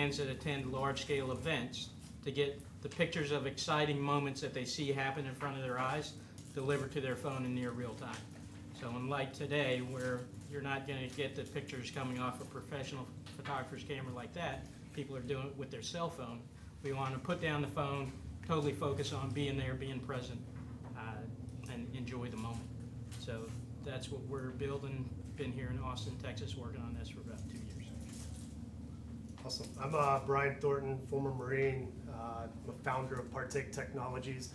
fans that attend large-scale events to get the pictures of exciting moments that they see happen in front of their eyes delivered to their phone in near real time. So unlike today, where you're not going to get the pictures coming off a professional photographer's camera like that, people are doing it with their cell phone. We want to put down the phone, totally focus on being there, being present, and enjoy the moment. So that's what we're building. Been here in Austin, Texas, working on this for about 2 years. Awesome. I'm Brian Thornton, former Marine. I'm a founder of Partake Technologies.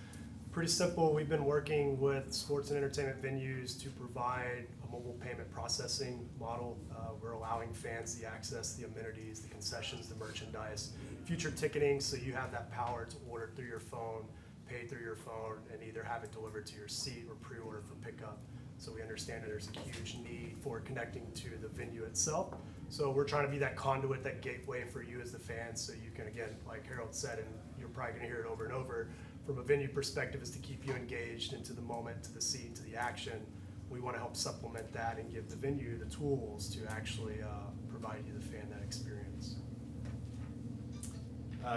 Pretty simple. We've been working with sports and entertainment venues to provide a mobile payment processing model. We're allowing fans the access, the amenities, the concessions, the merchandise, future ticketing, so you have that power to order through your phone, pay through your phone, and either have it delivered to your seat or pre-order for pickup. So we understand that there's a huge need for connecting to the venue itself. So we're trying to be that conduit, that gateway for you as the fan, so you can, again, like Harold said, and you're probably gonna hear it over and over, from a venue perspective is to keep you engaged into the moment, to the scene, to the action. We wanna help supplement that and give the venue the tools to actually provide you, the fan, that experience.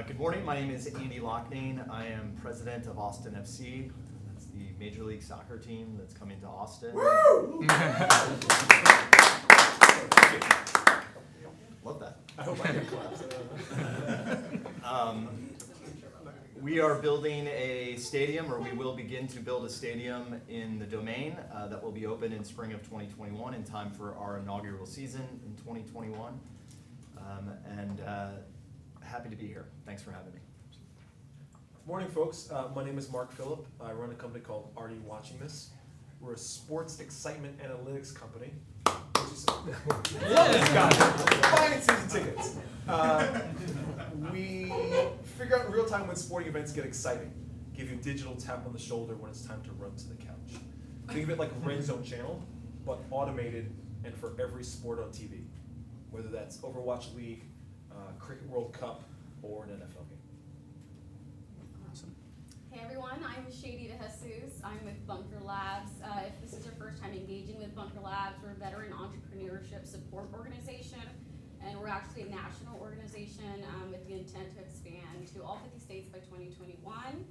Good morning, my name is Andy Locknane. I am president of Austin FC. That's the Major League Soccer team that's coming to Austin. Woo! Love that. I hope I can clap. We are building a stadium, or we will begin to build a stadium in the Domain that will be open in spring of 2021 in time for our inaugural season in 2021. Happy to be here. Thanks for having me. Morning, folks. My name is Mark Phillip. I run a company called Are You Watching This? We're a sports excitement analytics company. Buying season tickets. We figure out in real time when sporting events get exciting. Give you a digital tap on the shoulder when it's time to run to the couch. Think of it like a Red Zone channel, but automated and for every sport on TV. Whether that's Overwatch League, Cricket World Cup, or an NFL game. Awesome. Hey everyone, I'm Shady DeJesus. I'm with Bunker Labs. If this is your first time engaging with Bunker Labs, we're a veteran entrepreneurship support organization, and we're actually a national organization with the intent to expand to all 50 states by 2021.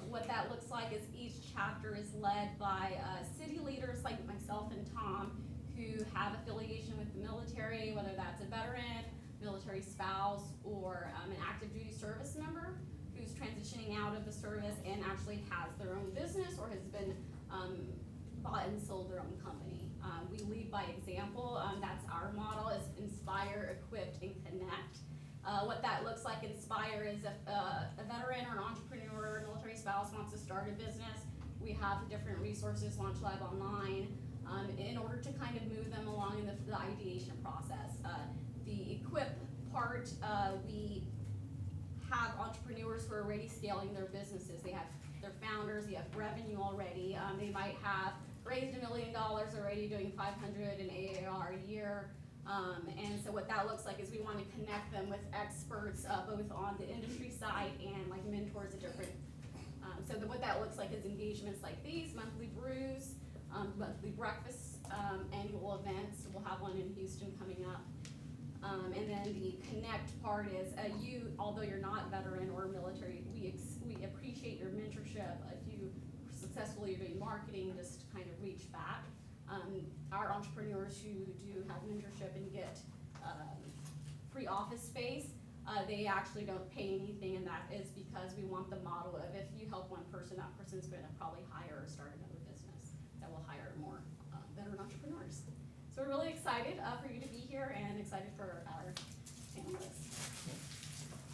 What that looks like is each chapter is led by city leaders like myself and Tom who have affiliation with the military, whether that's a veteran, military spouse, or an active duty service member who's transitioning out of the service and actually has their own business or has been bought and sold their own company. We lead by example. That's our model, is inspire, equip, and connect. What that looks like, inspire, is if a veteran or an entrepreneur or military spouse wants to start a business, we have different resources, Launch Lab Online, in order to kind of move them along in the ideation process. The equip part, we have entrepreneurs who are already scaling their businesses. They have their founders, they have revenue already. They might have raised $1 million already, doing 500 in AAR a year. And so what that looks like is we want to connect them with experts, both on the industry side and like mentors at different. What that looks like is engagements like these, monthly brews, monthly breakfasts, annual events. We'll have one in Houston coming up. And then the connect part is you, although you're not veteran or military, we appreciate your mentorship. If you successfully are doing marketing, just kind of reach back. Our entrepreneurs who do have mentorship and get free office space, they actually don't pay anything, and that is because we want the model of if you help one person, that person's going to probably hire or start another business that will hire more veteran entrepreneurs. So we're really excited for you to be here and excited for our panelists.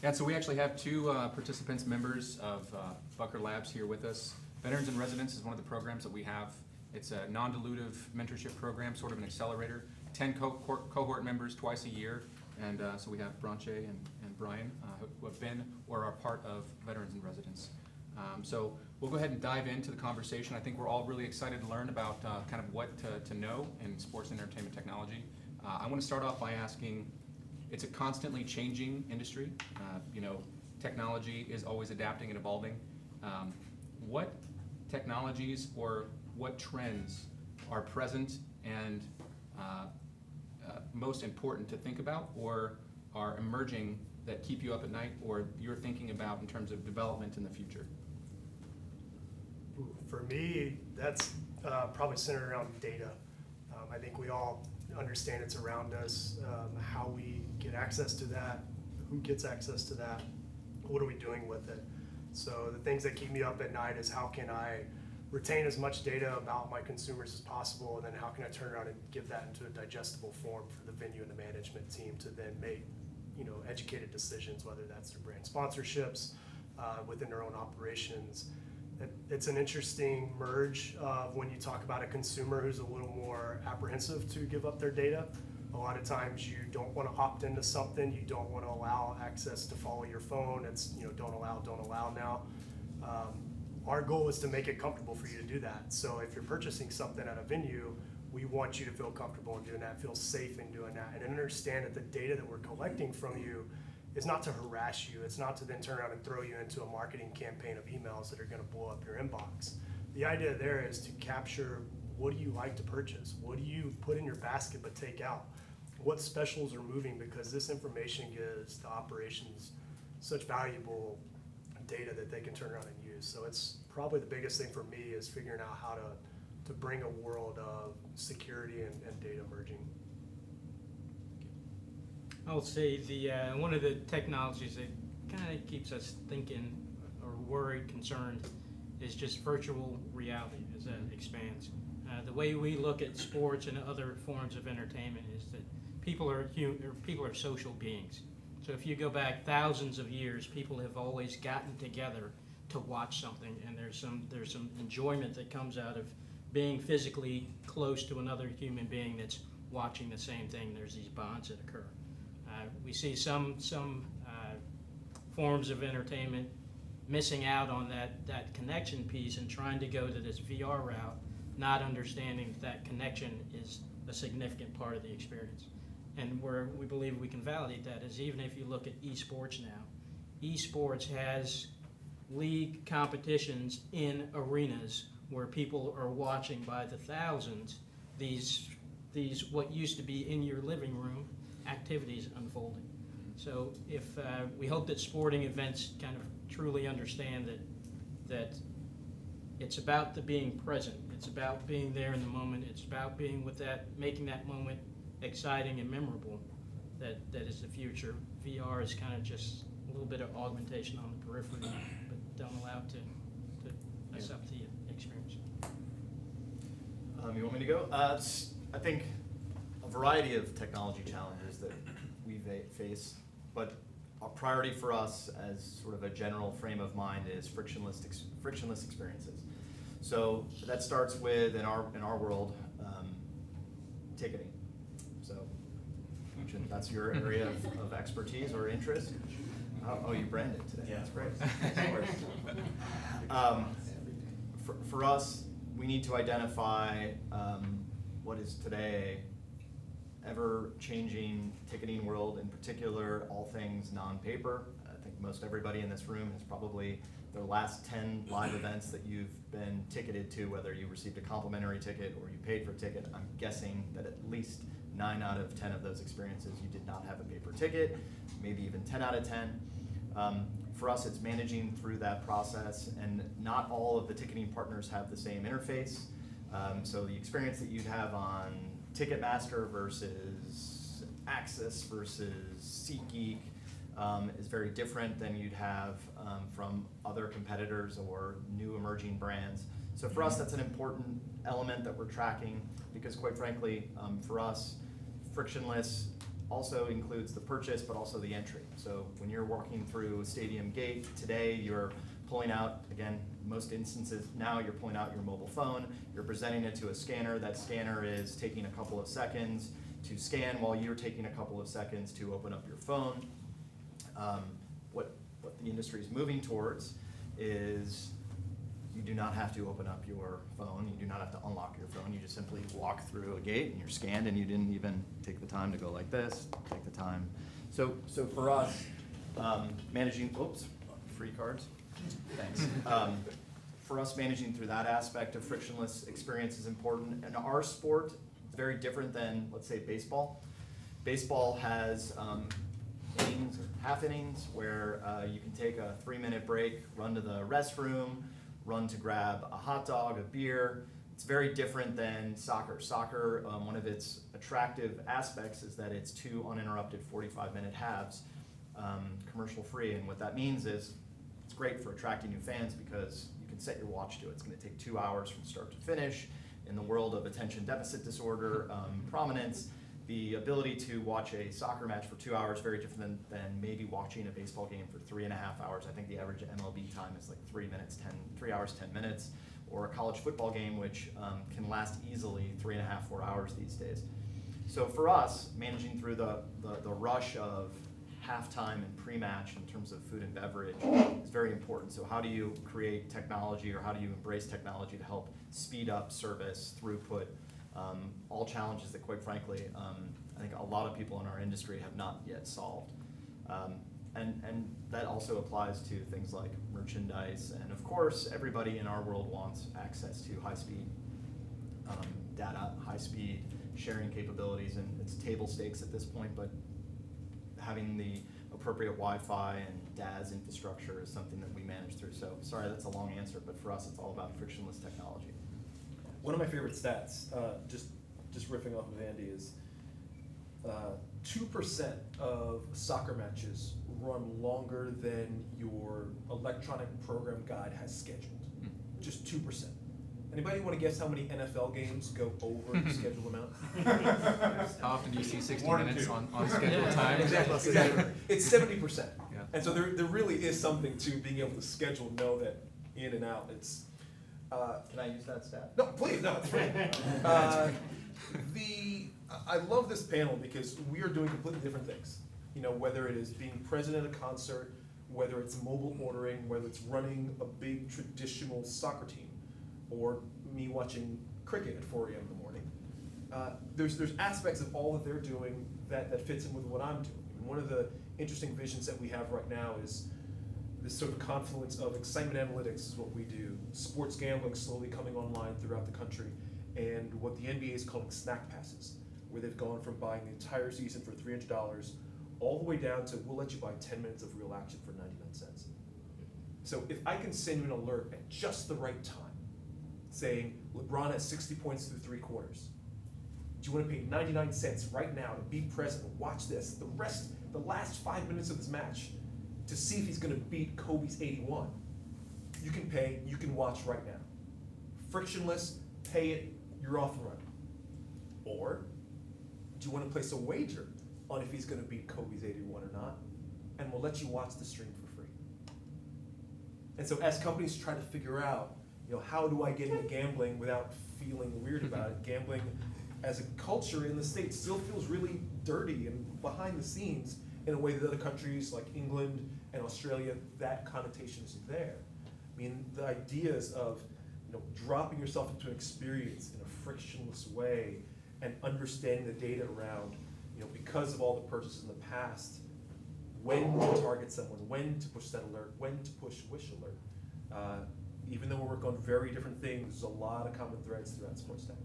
Yeah, so we actually have two participants, members of Bunker Labs here with us. Veterans in Residence is one of the programs that we have. It's a non-dilutive mentorship program, sort of an accelerator. 10 cohort members twice a year. And so we have Branche and Brian who have been or are part of Veterans in Residence. So we'll go ahead and dive into the conversation. I think we're all really excited to learn about kind of what to know in sports and entertainment technology. I want to start off by asking, it's a constantly changing industry. Technology is always adapting and evolving. What technologies or what trends are present and most important to think about or are emerging that keep you up at night, or you're thinking about in terms of development in the future? For me, that's probably centered around data. I think we all understand it's around us, how we get access to that, who gets access to that, what are we doing with it. So the things that keep me up at night is how can I retain as much data about my consumers as possible, and then how can I turn around and give that into a digestible form for the venue and the management team to then make, you know, educated decisions, whether that's through brand sponsorships, within their own operations. It's an interesting merge of when you talk about a consumer who's a little more apprehensive to give up their data. A lot of times you don't want to opt into something, you don't want to allow access to follow your phone. It's, you know, don't allow now. Our goal is to make it comfortable for you to do that. So if you're purchasing something at a venue, we want you to feel comfortable in doing that, feel safe in doing that, and understand that the data that we're collecting from you is not to harass you. It's not to then turn around and throw you into a marketing campaign of emails that are going to blow up your inbox. The idea there is to capture, what do you like to purchase? What do you put in your basket but take out? What specials are moving? Because this information gives the operations such valuable data that they can turn around and use. So it's probably the biggest thing for me is figuring out how to bring a world of security and data merging. I'll say one of the technologies that kind of keeps us thinking or worried, concerned, is just virtual reality as that expands. The way we look at sports and other forms of entertainment is that people are social beings. So if you go back thousands of years, people have always gotten together to watch something, and there's some enjoyment that comes out of being physically close to another human being that's watching the same thing. There's these bonds that occur. We see some forms of entertainment missing out on that connection piece and trying to go to this VR route, not understanding that connection is a significant part of the experience. And where we believe we can validate that is even if you look at esports now, esports has league competitions in arenas where people are watching by the thousands these what used to be in your living room activities unfolding. So if we hope that sporting events kind of truly understand that it's about the being present, it's about being there in the moment, it's about being with that, making that moment exciting and memorable, that is the future. VR is kind of just a little bit of augmentation on the periphery, but don't allow it to mess up the experience. You want me to go? I think a variety of technology challenges that we face, but a priority for us as sort of a general frame of mind is frictionless experiences. So that starts with, in our world, ticketing. So, Uchin, that's your area of expertise or interest. Oh, you branded today. Yeah, that's great. For us, we need to identify what is today ever-changing ticketing world, in particular, all things non-paper. I think most everybody in this room has probably their last 10 live events that you've been ticketed to, whether you received a complimentary ticket or you paid for a ticket. I'm guessing that at least 9 out of 10 of those experiences you did not have a paper ticket, maybe even 10 out of 10. For us, it's managing through that process, and not all of the ticketing partners have the same interface. So the experience that you'd have on Ticketmaster versus Access versus SeatGeek is very different than you'd have from other competitors or new emerging brands. So for us, that's an important element that we're tracking because, quite frankly, for us, frictionless also includes the purchase, but also the entry. So when you're walking through Stadium Gate today, you're pulling out, again, most instances now, you're pulling out your mobile phone, you're presenting it to a scanner. That scanner is taking a couple of seconds to scan while you're taking a couple of seconds to open up your phone. What the industry is moving towards is you do not have to open up your phone, you do not have to unlock your phone, you just simply walk through a gate and you're scanned and you didn't even take the time to go like this, take the time. So for us, managing, free cards, thanks. For us, managing through that aspect of frictionless experience is important. And our sport is very different than, let's say, baseball. Baseball has innings or half innings, where you can take a 3-minute break, run to the restroom, run to grab a hot dog, a beer. It's very different than soccer. Soccer, one of its attractive aspects is that it's 2 uninterrupted 45-minute halves, commercial free. And what that means is it's great for attracting new fans because you can set your watch to it. It's going to take 2 hours from start to finish. In the world of attention deficit disorder prominence, the ability to watch a soccer match for 2 hours is very different than maybe watching a baseball game for 3.5 hours. I think the average MLB time is like 3 hours, 10 minutes, or a college football game, which can last easily 3.5, 4 hours these days. So for us, managing through the rush of halftime and pre-match in terms of food and beverage is very important. So how do you create technology, or how do you embrace technology to help speed up service, throughput, all challenges that, quite frankly, I think a lot of people in our industry have not yet solved. And that also applies to things like merchandise, and of course, everybody in our world wants access to high-speed data, high-speed sharing capabilities, and it's table stakes at this point, but having the appropriate Wi-Fi and DAS infrastructure is something that we manage through. So sorry, that's a long answer, but for us, it's all about frictionless technology. One of my favorite stats, just riffing off of Andy, is 2% of soccer matches run longer than your electronic program guide has scheduled. Just 2%. Anybody want to guess how many NFL games go over the scheduled amount? How often do you see 60 1 or minutes 2. on scheduled time? Exactly. It's 70%. Yeah. And so there really is something to being able to schedule, know that in and out. It's Can I use that stat? no, please, no, it's free. I love this panel because we are doing completely different things. You know, whether it is being present at a concert, whether it's mobile ordering, whether it's running a big traditional soccer team, or me watching cricket at 4 a.m. in the morning. There's aspects of all that they're doing that fits in with what I'm doing. And one of the interesting visions that we have right now is this sort of confluence of excitement analytics is what we do, sports gambling slowly coming online throughout the country, and what the NBA is calling snack passes, where they've gone from buying the entire season for $300 all the way down to we'll let you buy 10 minutes of real action for 99 cents. So if I can send you an alert at just the right time, saying LeBron has 60 points through 3 quarters, do you want to pay 99 cents right now to be present and watch this, the last 5 minutes of this match, to see if he's going to beat Kobe's 81? You can pay, you can watch right now. Frictionless, pay it, you're off and running. Or do you want to place a wager on if he's going to beat Kobe's 81 or not? And we'll let you watch the stream for free. And so as companies try to figure out, you know, how do I get into gambling without feeling weird about it? Gambling as a culture in the States still feels really dirty and behind the scenes in a way that other countries like England and Australia, that connotation isn't there. I mean, the ideas of, you know, dropping yourself into an experience in a frictionless way and understanding the data around, you know, because of all the purchases in the past, when to target someone, when to push that alert, when to push wish alert. Even though we work on very different things, there's a lot of common threads throughout sports tech.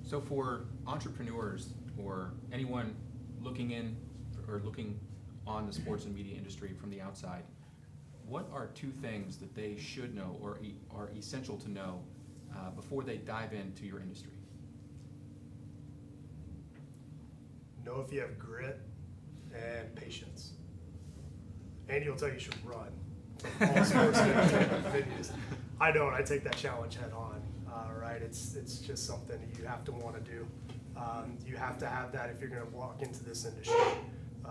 So for entrepreneurs or anyone looking in or looking on the sports and media industry from the outside, what are 2 things that they should know or are essential to know before they dive into your industry? Know if you have grit and patience. Andy will tell you should run. All sports and entertainment venues. I don't. I take that challenge head on. Right? It's just something that you have to want to do. You have to have that if you're going to walk into this industry.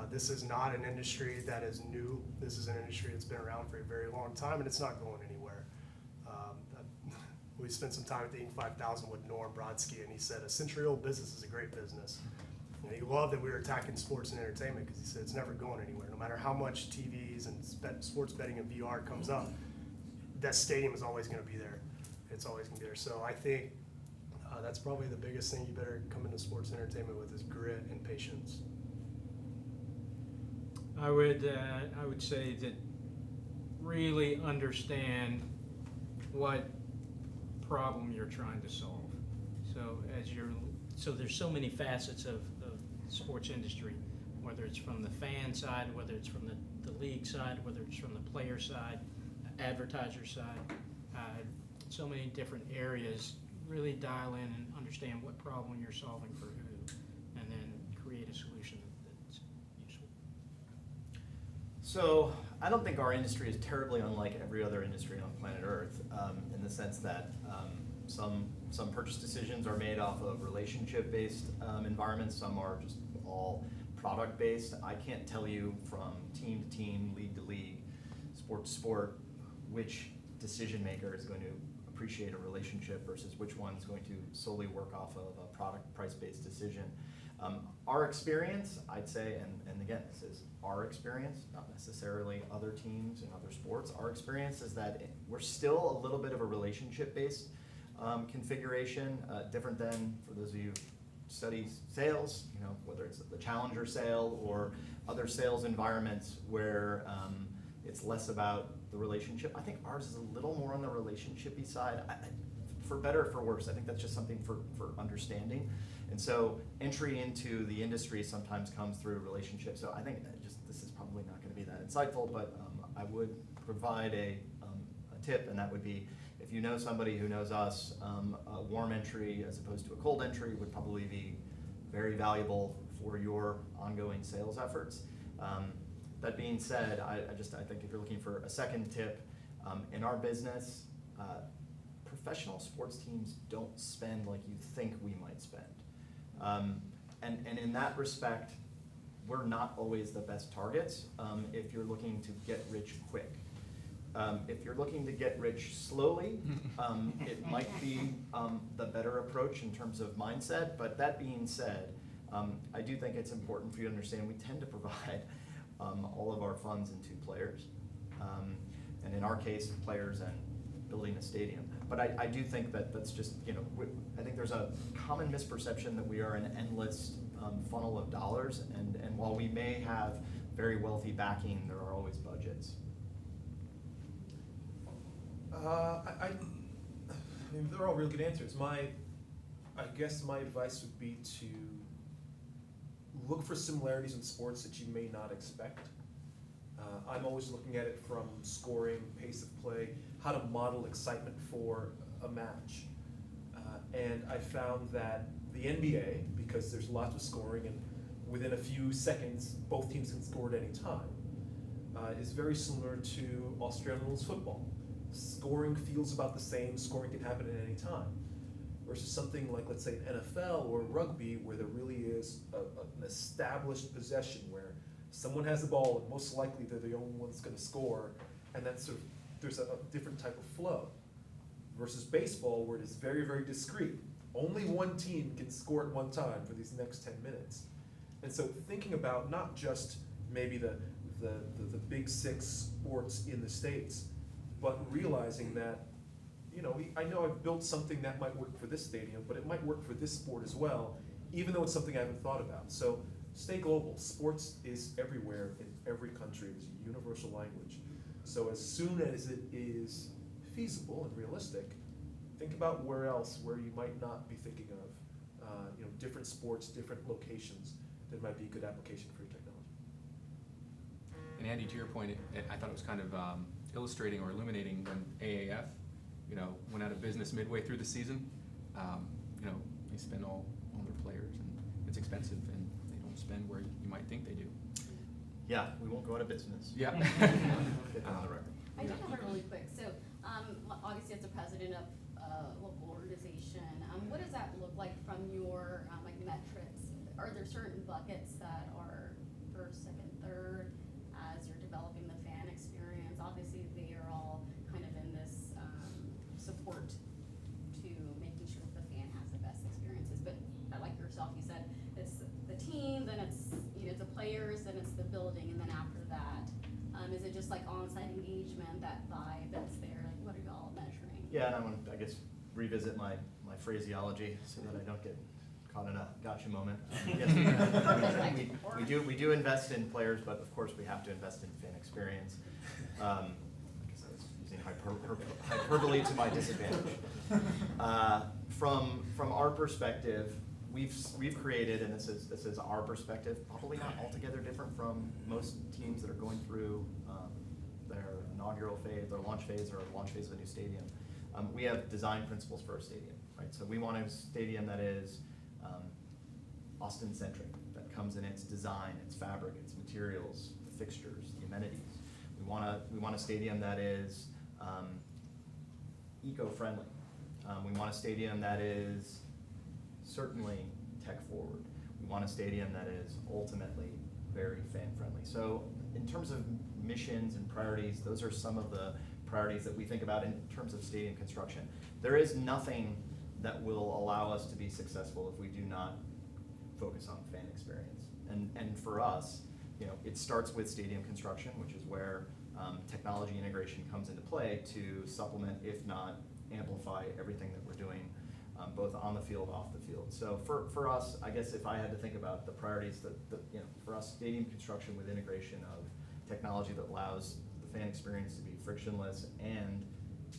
This is not an industry that is new. This is an industry that's been around for a very long time, and it's not going anywhere. We spent some time at the Inc. 5000 with Norm Brodsky, and he said a century-old business is a great business. And he loved that we were attacking sports and entertainment because he said it's never going anywhere. No matter how much TVs and sports betting and VR comes up, that stadium is always going to be there. It's always going to be there. So I think that's probably the biggest thing you better come into sports and entertainment with is grit and patience. I would say that really understand what problem you're trying to solve. So there's so many facets of the sports industry. whether it's from the fan side, whether it's from the league side, whether it's from the player side, advertiser side, so many different areas. Really dial in and understand what problem you're solving for who, and then create a solution that's useful. So I don't think our industry is terribly unlike every other industry on planet Earth, in the sense that some purchase decisions are made off of relationship-based environments. Some are just all product-based. I can't tell you from team to team, league to league, sport to sport, which decision maker is going to appreciate a relationship versus which one is going to solely work off of a product price-based decision. Our experience, I'd say, and again, this is our experience, not necessarily other teams and other sports. Our experience is that we're still a little bit of a relationship-based configuration, different than, for those of you who study sales, whether it's the challenger sale or other sales environments where it's less about the relationship. I think ours is a little more on the relationship-y side. For better or for worse, I think that's just something for understanding. And so entry into the industry sometimes comes through relationships. So I think this is probably not going to be that insightful, but I would provide a tip, and that would be, if you know somebody who knows us, a warm entry as opposed to a cold entry would probably be very valuable for your ongoing sales efforts. That being said, I think if you're looking for a second tip, in our business, professional sports teams don't spend like you think we might spend. And in that respect, we're not always the best targets if you're looking to get rich quick. If you're looking to get rich slowly, it might be the better approach in terms of mindset. But that being said, I do think it's important for you to understand we tend to provide all of our funds into players. And in our case, players and building a stadium. But I do think that that's just, I think there's a common misperception that we are an endless funnel of dollars. And while we may have very wealthy backing, there are always budgets. I mean, they're all real good answers. I guess my advice would be to look for similarities in sports that you may not expect. I'm always looking at it from scoring, pace of play, how to model excitement for a match. And I found that the NBA, because there's lots of scoring and within a few seconds, both teams can score at any time, is very similar to Australian rules football. Scoring feels about the same, scoring can happen at any time. Versus something like, let's say, NFL or rugby, where there really is an established possession where someone has the ball and most likely they're the only one that's going to score, and that's sort of, there's a different type of flow. Versus baseball, where it is very, very discrete. Only one team can score at one time for these next 10 minutes. And so thinking about not just maybe the big six sports in the States, but realizing that, I know I've built something that might work for this stadium, but it might work for this sport as well, even though it's something I haven't thought about. So stay global. Sports is everywhere in every country. It's a universal language. So as soon as it is feasible and realistic, think about where you might not be thinking of, different sports, different locations that might be a good application for your technology. And Andy, to your point, I thought it was kind of illustrating or illuminating when AAF, went out of business midway through the season. They spend all their players, and it's expensive, and they don't spend where you might think they do. Yeah, we won't go out of business. Yeah. Get that on the record. I do have a really quick, so obviously as the president of a local organization, what does that look like from your metrics? Are there certain buckets that are first, second, third as you're developing the fan experience? Obviously they are all kind of in this support to making sure that the fan has the best experiences, but like yourself, you said it's the team, then it's the players, then it's the building, and then after that, is it just like on-site engagement, that vibe that's there? Like, what are y'all measuring? Yeah, and I want to, revisit my phraseology so that I don't get caught in a gotcha moment. Yes, we do invest in players, but of course we have to invest in fan experience. I guess I was using hyperbole to my disadvantage. From our perspective, we've created, and this is our perspective, probably not altogether different from most teams that are going through their inaugural phase, their launch phase, or launch phase of a new stadium. We have design principles for our stadium, right? So we want a stadium that is Austin-centric, that comes in its design, its fabric, its materials, the fixtures, the amenities. We want a stadium that is eco-friendly. We want a stadium that is certainly tech-forward. We want a stadium that is ultimately very fan-friendly. So in terms of missions and priorities, those are some of the priorities that we think about in terms of stadium construction. There is nothing that will allow us to be successful if we do not focus on fan experience. And for us, it starts with stadium construction, which is where technology integration comes into play to supplement, if not amplify, everything that we're doing, both on the field, off the field. So for us, I guess if I had to think about the priorities, for us, stadium construction with integration of technology that allows the fan experience to be frictionless and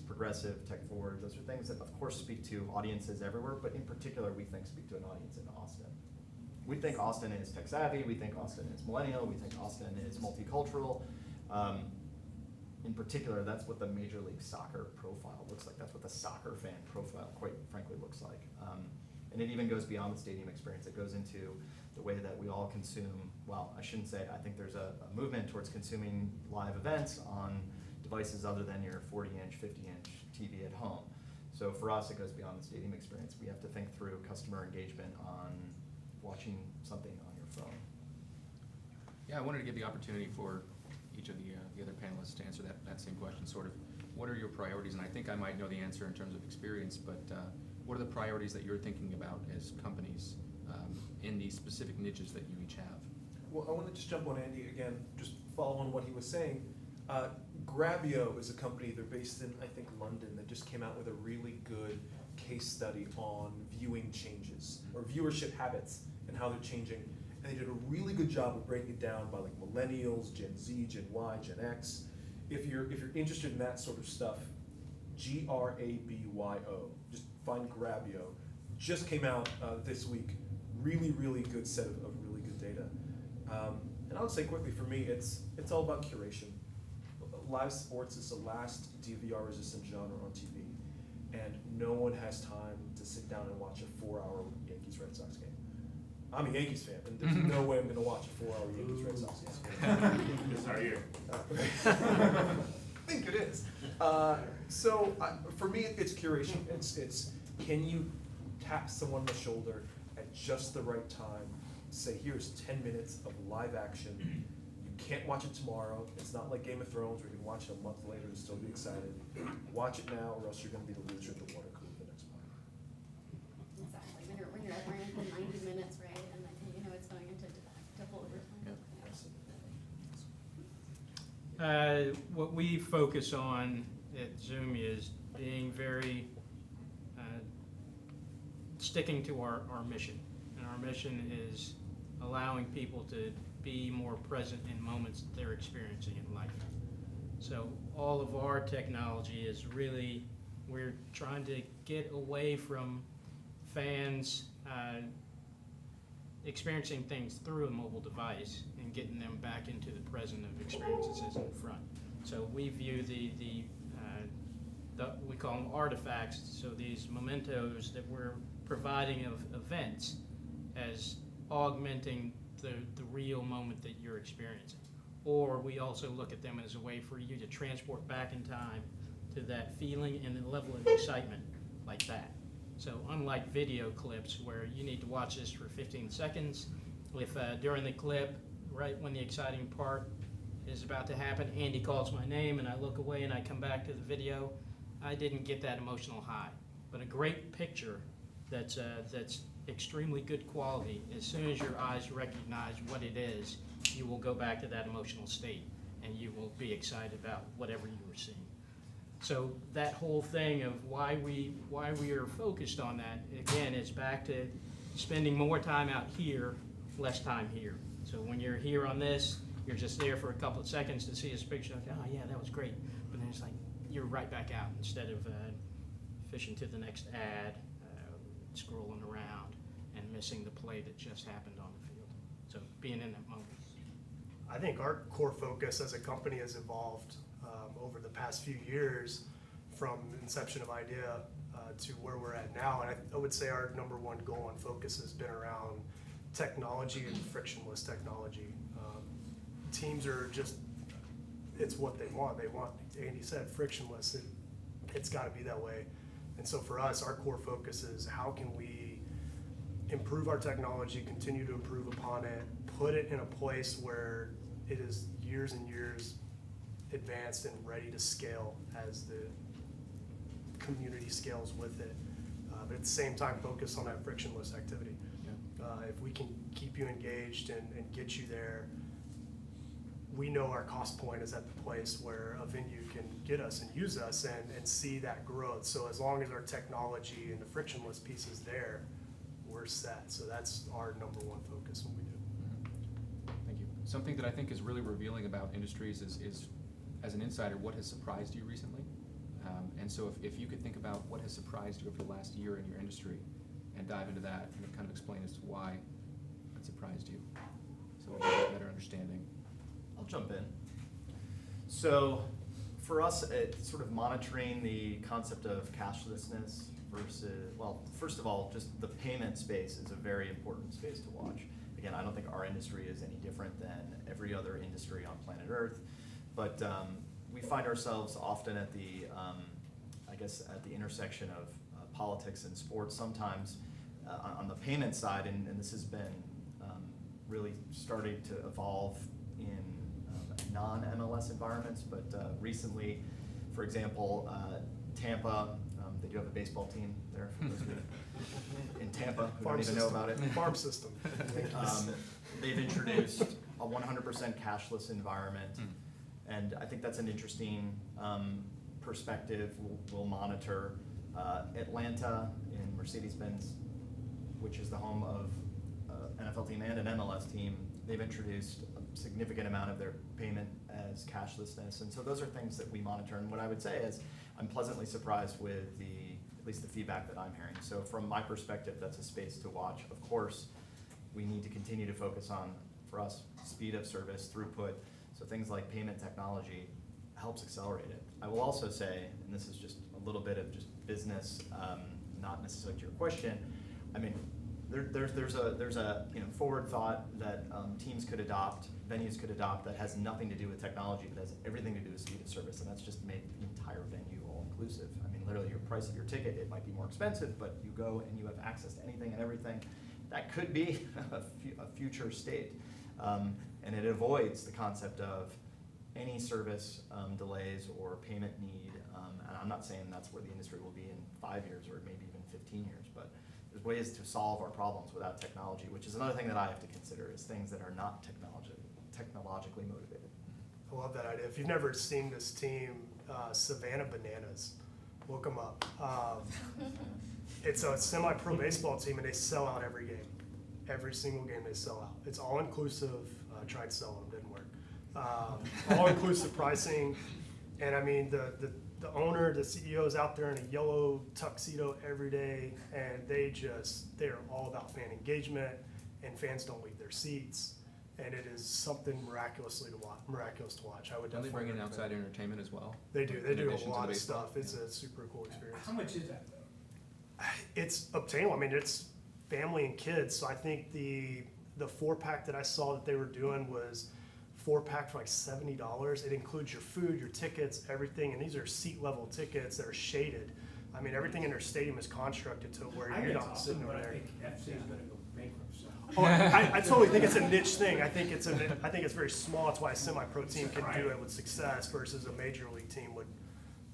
progressive, tech forward, those are things that of course speak to audiences everywhere, but in particular we think speak to an audience in Austin. We think Austin is tech savvy, we think Austin is millennial, we think Austin is multicultural. In particular, that's what the Major League Soccer profile looks like. That's what the soccer fan profile, quite frankly, looks like. And it even goes beyond the stadium experience. It goes into the way that we all consume, well, I shouldn't say, I think there's a movement towards consuming live events on devices other than your 40-inch, 50-inch TV at home. So for us, it goes beyond the stadium experience. We have to think through customer engagement on watching something on your phone. Yeah, I wanted to give the opportunity for each of the other panelists to answer that same question, sort of, what are your priorities? And I think I might know the answer in terms of experience, but what are the priorities that you're thinking about as companies in these specific niches that you each have? Well, I want to just jump on Andy again, just follow on what he was saying. Grabio is a company, they're based in, I think, London, that just came out with a really good case study on viewing changes, or viewership habits, and how they're changing. And they did a really good job of breaking it down by like millennials, Gen Z, Gen Y, Gen X. If you're interested in that sort of stuff, Grabyo, just find Grabio. Just came out this week. Really, really good set of really good data. And I would say quickly, for me, it's all about curation. Live sports is the last DVR-resistant genre on TV, and no one has time to sit down and watch a 4-hour Yankees-Red Sox game. I'm a Yankees fan, and there's no way I'm going to watch a 4-hour Yankees-Red Sox game. Yes, are you? I think it is. So for me, it's curation. It's can you tap someone on the shoulder at just the right time, say, here's 10 minutes of live action. You can't watch it tomorrow. It's not like Game of Thrones where you can watch it a month later and still be excited. Watch it now, or else you're going to be the loser at the water cooler the next month. Exactly, when you're running for 90 minutes, right, and then you know it's going into full overtime. Yeah. What we focus on at Zoom is being very, sticking to our mission. And our mission is allowing people to be more present in moments that they're experiencing in life. So all of our technology is really, we're trying to get away from fans experiencing things through a mobile device and getting them back into the present of experiences as in front. So we view we call them artifacts, so these mementos that we're providing of events as augmenting the real moment that you're experiencing. Or we also look at them as a way for you to transport back in time to that feeling and the level of excitement like that. So unlike video clips where you need to watch this for 15 seconds, if during the clip, right when the exciting part is about to happen, Andy calls my name and I look away and I come back to the video, I didn't get that emotional high. But a great picture that's extremely good quality, as soon as your eyes recognize what it is, you will go back to that emotional state and you will be excited about whatever you were seeing. So that whole thing of why we are focused on that, again, is back to spending more time out here, less time here. So when you're here on this, you're just there for a couple of seconds to see this picture, like, oh yeah, that was great. But then it's like, you're right back out instead of fishing to the next ad, scrolling around, and and missing the play that just happened on the field. So being in that moment. I think our core focus as a company has evolved over the past few years from inception of idea to where we're at now. And I would say our number one goal and focus has been around technology and frictionless technology. Teams are just, it's what they want. They want, Andy said, frictionless. It's got to be that way. And so for us, our core focus is how can we improve our technology, continue to improve upon it, put it in a place where it is years and years advanced and ready to scale as the community scales with it. But at the same time, focus on that frictionless activity. If we can keep you engaged and get you there, we know our cost point is at the place where a venue can get us and use us and see that growth. So as long as our technology and the frictionless piece is there, we're set. So that's our number one focus when we do. Thank you. Something that I think is really revealing about industries is as an insider, what has surprised you recently? And so if you could think about what has surprised you over the last year in your industry and dive into that and kind of explain as to why it surprised you, so we have a better understanding. I'll jump in. So for us, it's sort of monitoring the concept of cashlessness versus, well, first of all, just the payment space is a very important space to watch. Again, I don't think our industry is any different than every other industry on planet Earth, but we find ourselves often at the, I guess, at the intersection of politics and sports sometimes on the payment side, and this has been really starting to evolve in non-MLS environments, but recently, for example, Tampa, they do have a baseball team there for those of you in Tampa who don't even know about it. Farm system. They've introduced a 100% cashless environment, and I think that's an interesting perspective. We'll monitor Atlanta in Mercedes-Benz, which is the home of NFL team and an MLS team. They've introduced a significant amount of their payment as cashlessness, and so those are things that we monitor. And what I would say is I'm pleasantly surprised with at least the feedback that I'm hearing. So from my perspective, that's a space to watch. Of course, we need to continue to focus on, for us, speed of service, throughput. So things like payment technology helps accelerate it. I will also say, and this is just a little bit of just business, not necessarily to your question, I mean, there's a forward thought that teams could adopt, venues could adopt that has nothing to do with technology, but has everything to do with speed of service, and that's just made the entire venue all inclusive. I mean, literally, your price of your ticket, it might be more expensive, but you go and you have access to anything and everything. That could be a future state, and it avoids the concept of any service delays or payment need. And I'm not saying that's where the industry will be in 5 years or maybe even 15 years, but there's ways to solve our problems without technology, which is another thing that I have to consider, is things that are not technologically motivated. I love that idea. If you've never seen this team, Savannah Bananas, look them up. It's a semi-pro baseball team, and they sell out every game. Every single game they sell out. It's all inclusive. Tried selling them, didn't work. All inclusive pricing, and I mean the owner, the CEO is out there in a yellow tuxedo every day, and they're all about fan engagement, and fans don't leave their seats, and it is something miraculous to watch. I would Don't they definitely bring in recommend outside it. entertainment as well? They do. They In do addition a to lot the of baseball? stuff. It's a super cool experience. How much is that though? It's obtainable. I mean, it's family and kids. So I think the 4-pack that I saw that they were doing was 4-pack for like $70. It includes your food, your tickets, everything, and these are seat level tickets that are shaded. I mean, everything in their stadium is constructed to where I you're get not sitting over but I there. think FC's gonna go bankrupt, so. Oh, I totally think it's a niche thing. I think it's very small. That's why a semi-pro team can do it with success versus a major league team would.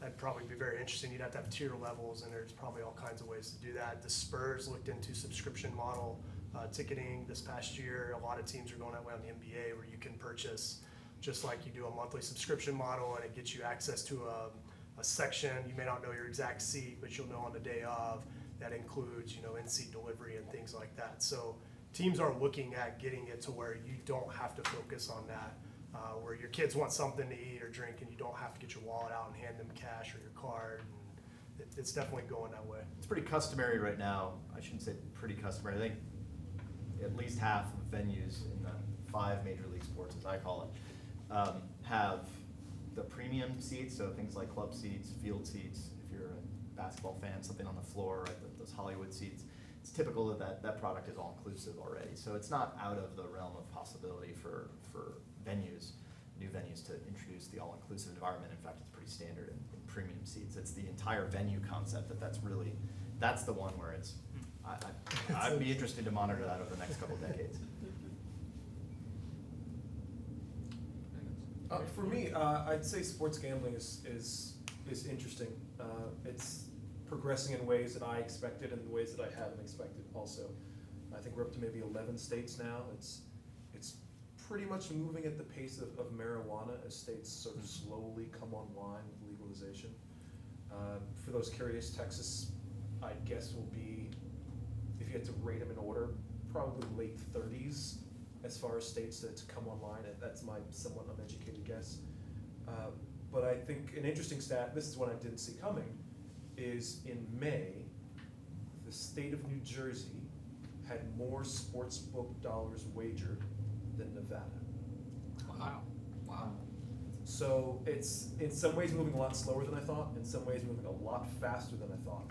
That'd probably be very interesting. You'd have to have tier levels, and there's probably all kinds of ways to do that. The Spurs looked into subscription model ticketing this past year. A lot of teams are going that way on the NBA, where you can purchase just like you do a monthly subscription model, and it gets you access to a section. You may not know your exact seat, but you'll know on the day of. That includes, in-seat delivery and things like that. So teams are looking at getting it to where you don't have to focus on that, where your kids want something to eat or drink, and you don't have to get your wallet out and hand them cash or your card. And it's definitely going that way. It's pretty customary right now. I shouldn't say pretty customary. I think at least half of venues in the 5 major league sports, as I call it, have the premium seats, so things like club seats, field seats. If you're a basketball fan, something on the floor, right, those Hollywood seats. It's typical that product is all-inclusive already. So it's not out of the realm of possibility for venues, new venues, to introduce the all-inclusive environment. In fact, it's pretty standard in premium seats. It's the entire venue concept that's the one where it's, I'd be interested to monitor that over the next couple decades. For me, I'd say sports gambling is interesting. It's progressing in ways that I expected and ways that I haven't expected also. I think we're up to maybe 11 states now. It's pretty much moving at the pace of marijuana as states sort of slowly come online with legalization. For those curious, Texas, I guess, will be, if you had to rate them in order, probably late 30s as far as states to come online. That's my somewhat uneducated guess. But I think an interesting stat, this is one I didn't see coming, is in May, the state of New Jersey had more sportsbook dollars wagered than Nevada. Wow. Wow. So it's in some ways moving a lot slower than I thought, in some ways moving a lot faster than I thought.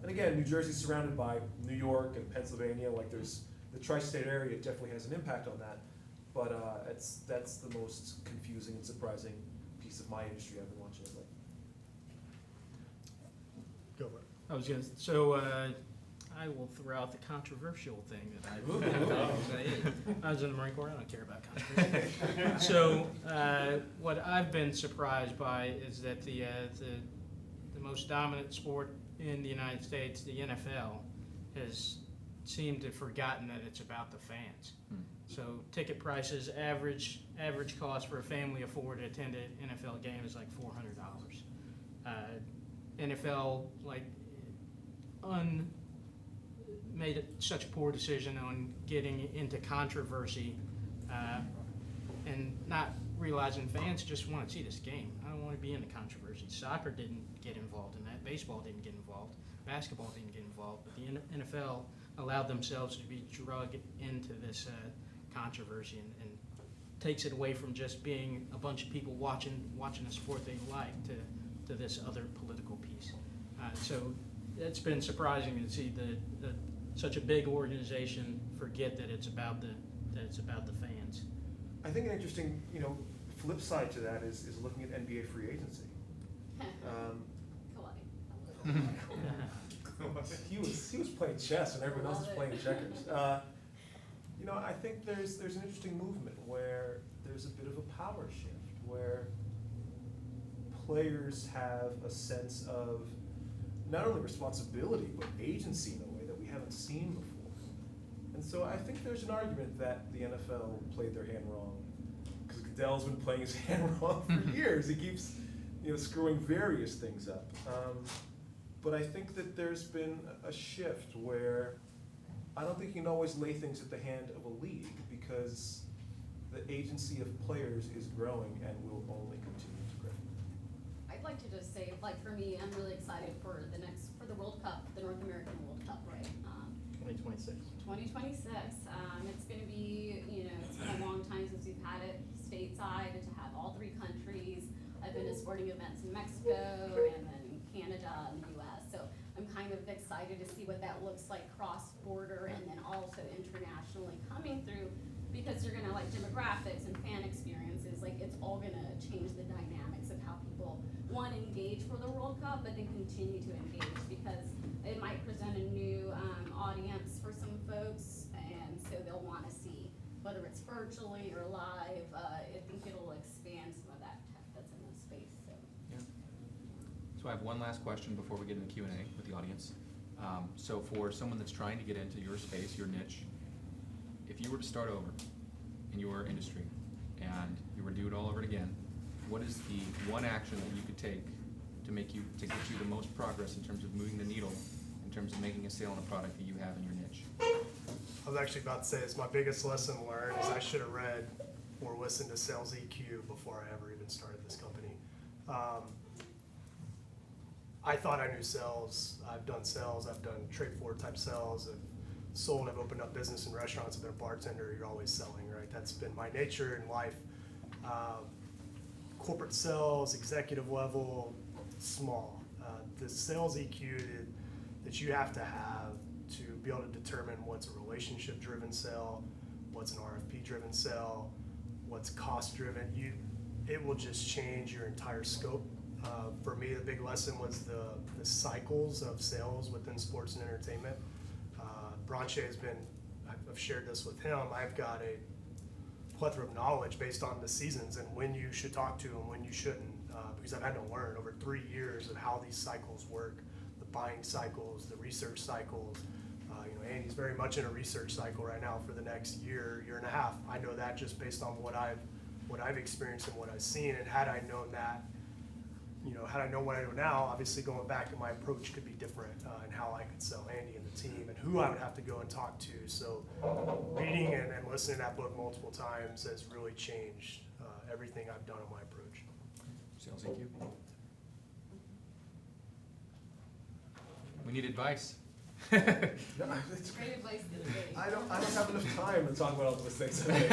And again, New Jersey's surrounded by New York and Pennsylvania, like there's the tri-state area definitely has an impact on that, but that's the most confusing and surprising piece of my industry I've been watching lately. Go for it. I was gonna, so, I will throw out the controversial thing that I was in the Marine Corps, I don't care about controversy. So, what I've been surprised by is that the most dominant sport in the United States, the NFL, has seemed to have forgotten that it's about the fans. So ticket prices, average cost for a family of 4 to attend an NFL game is like $400. NFL made such a poor decision on getting into controversy and not realizing fans just want to see this game. I don't want to be in the controversy. Soccer didn't get involved in that. Baseball didn't get involved. Basketball didn't get involved. But the NFL allowed themselves to be drugged into this controversy and takes it away from just being a bunch of people watching a sport they like to this other political piece. So it's been surprising to see such a big organization forget that it's about the fans. I think an interesting, flip side to that is looking at NBA free agency. He was playing chess when everyone else was playing checkers. I think there's an interesting movement where there's a bit of a power shift, where players have a sense of not only responsibility, but agency in a way that we haven't seen before. And so I think there's an argument that the NFL played their hand wrong, because Goodell's been playing his hand wrong for years. He keeps screwing various things up. But I think that there's been a shift where I don't think you can always lay things at the hand of a league, because the agency of players is growing and will only continue to grow. I'd like to just say, for me, I'm really excited for the World Cup, the North American World Cup, right? 2026. 2026. It's going to be, it's been a long time since we've had it stateside, and to have all 3 countries. I've been to sporting events in Mexico and then Canada and the US. So I'm kind of excited to see what that looks like cross-border and then also internationally coming through, because you're going to demographics and fan experiences. It's all going to change the dynamics of how people engage for the World Cup, but then continue to engage, because it might present a new audience for some folks, and so they'll want to see, whether it's virtually or live. I think it'll expand some of that tech that's in this space. So. Yeah. So I have one last question before we get into Q&A with the audience. So for someone that's trying to get into your space, your niche, if you were to start over in your industry and you were to do it all over again, what is the one action that you could take to get you the most progress in terms of moving the needle, in terms of making a sale on a product that you have in your niche? I was actually about to say, it's my biggest lesson learned is I should have read or listened to Sales EQ before I ever even started this company. I thought I knew sales. I've done sales. I've done trade floor type sales. I've sold, I've opened up business in restaurants, I've been a bartender, you're always selling, right? That's been my nature in life. Corporate sales, executive level, small. The sales EQ that you have to have to be able to determine what's a relationship-driven sale, what's an RFP-driven sale, what's cost-driven, it will just change your entire scope. For me, the big lesson was the cycles of sales within sports and entertainment. Branche has been, I've shared this with him, I've got a plethora of knowledge based on the seasons and when you should talk to and when you shouldn't, because I've had to learn over 3 years of how these cycles work, the buying cycles, the research cycles. Andy's very much in a research cycle right now for the next year and a half. I know that just based on what I've experienced and what I've seen, and had I known that, had I known what I know now, obviously going back to my approach could be different in how I could sell Andy and the team and who I would have to go and talk to. So reading and listening to that book multiple times has really changed everything I've done in my approach. Sales EQ. We need advice. No, it's Great advice to the day. I don't have enough time to talk about all the mistakes I made.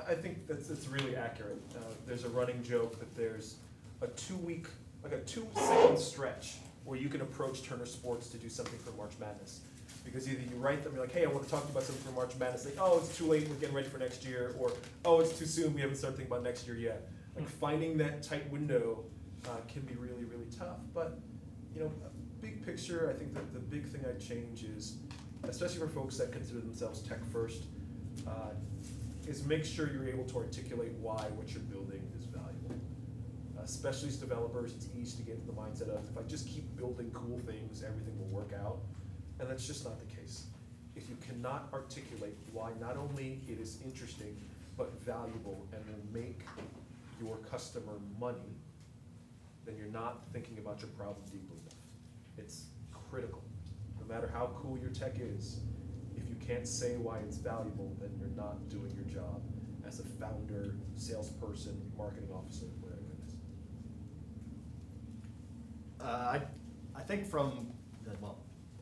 I think that's really accurate. There's a running joke that there's a 2-second stretch where you can approach Turner Sports to do something for March Madness. Because either you write them, you're like, hey, I want to talk to you about something for March Madness. Like, oh, it's too late, we're getting ready for next year. Or, oh, it's too soon, we haven't started thinking about next year yet. Like finding that tight window can be really, really tough. But, big picture, I think that the big thing I'd change is, especially for folks that consider themselves tech first, is make sure you're able to articulate why what you're building is valuable. Especially as developers, it's easy to get into the mindset of, if I just keep building cool things, everything will work out. And that's just not the case. If you cannot articulate why not only it is interesting, but valuable and will make your customer money, then you're not thinking about your problem deeply enough. It's critical. No matter how cool your tech is, if you can't say why it's valuable, then you're not doing your job as a founder, salesperson, marketing officer, whatever it is. I think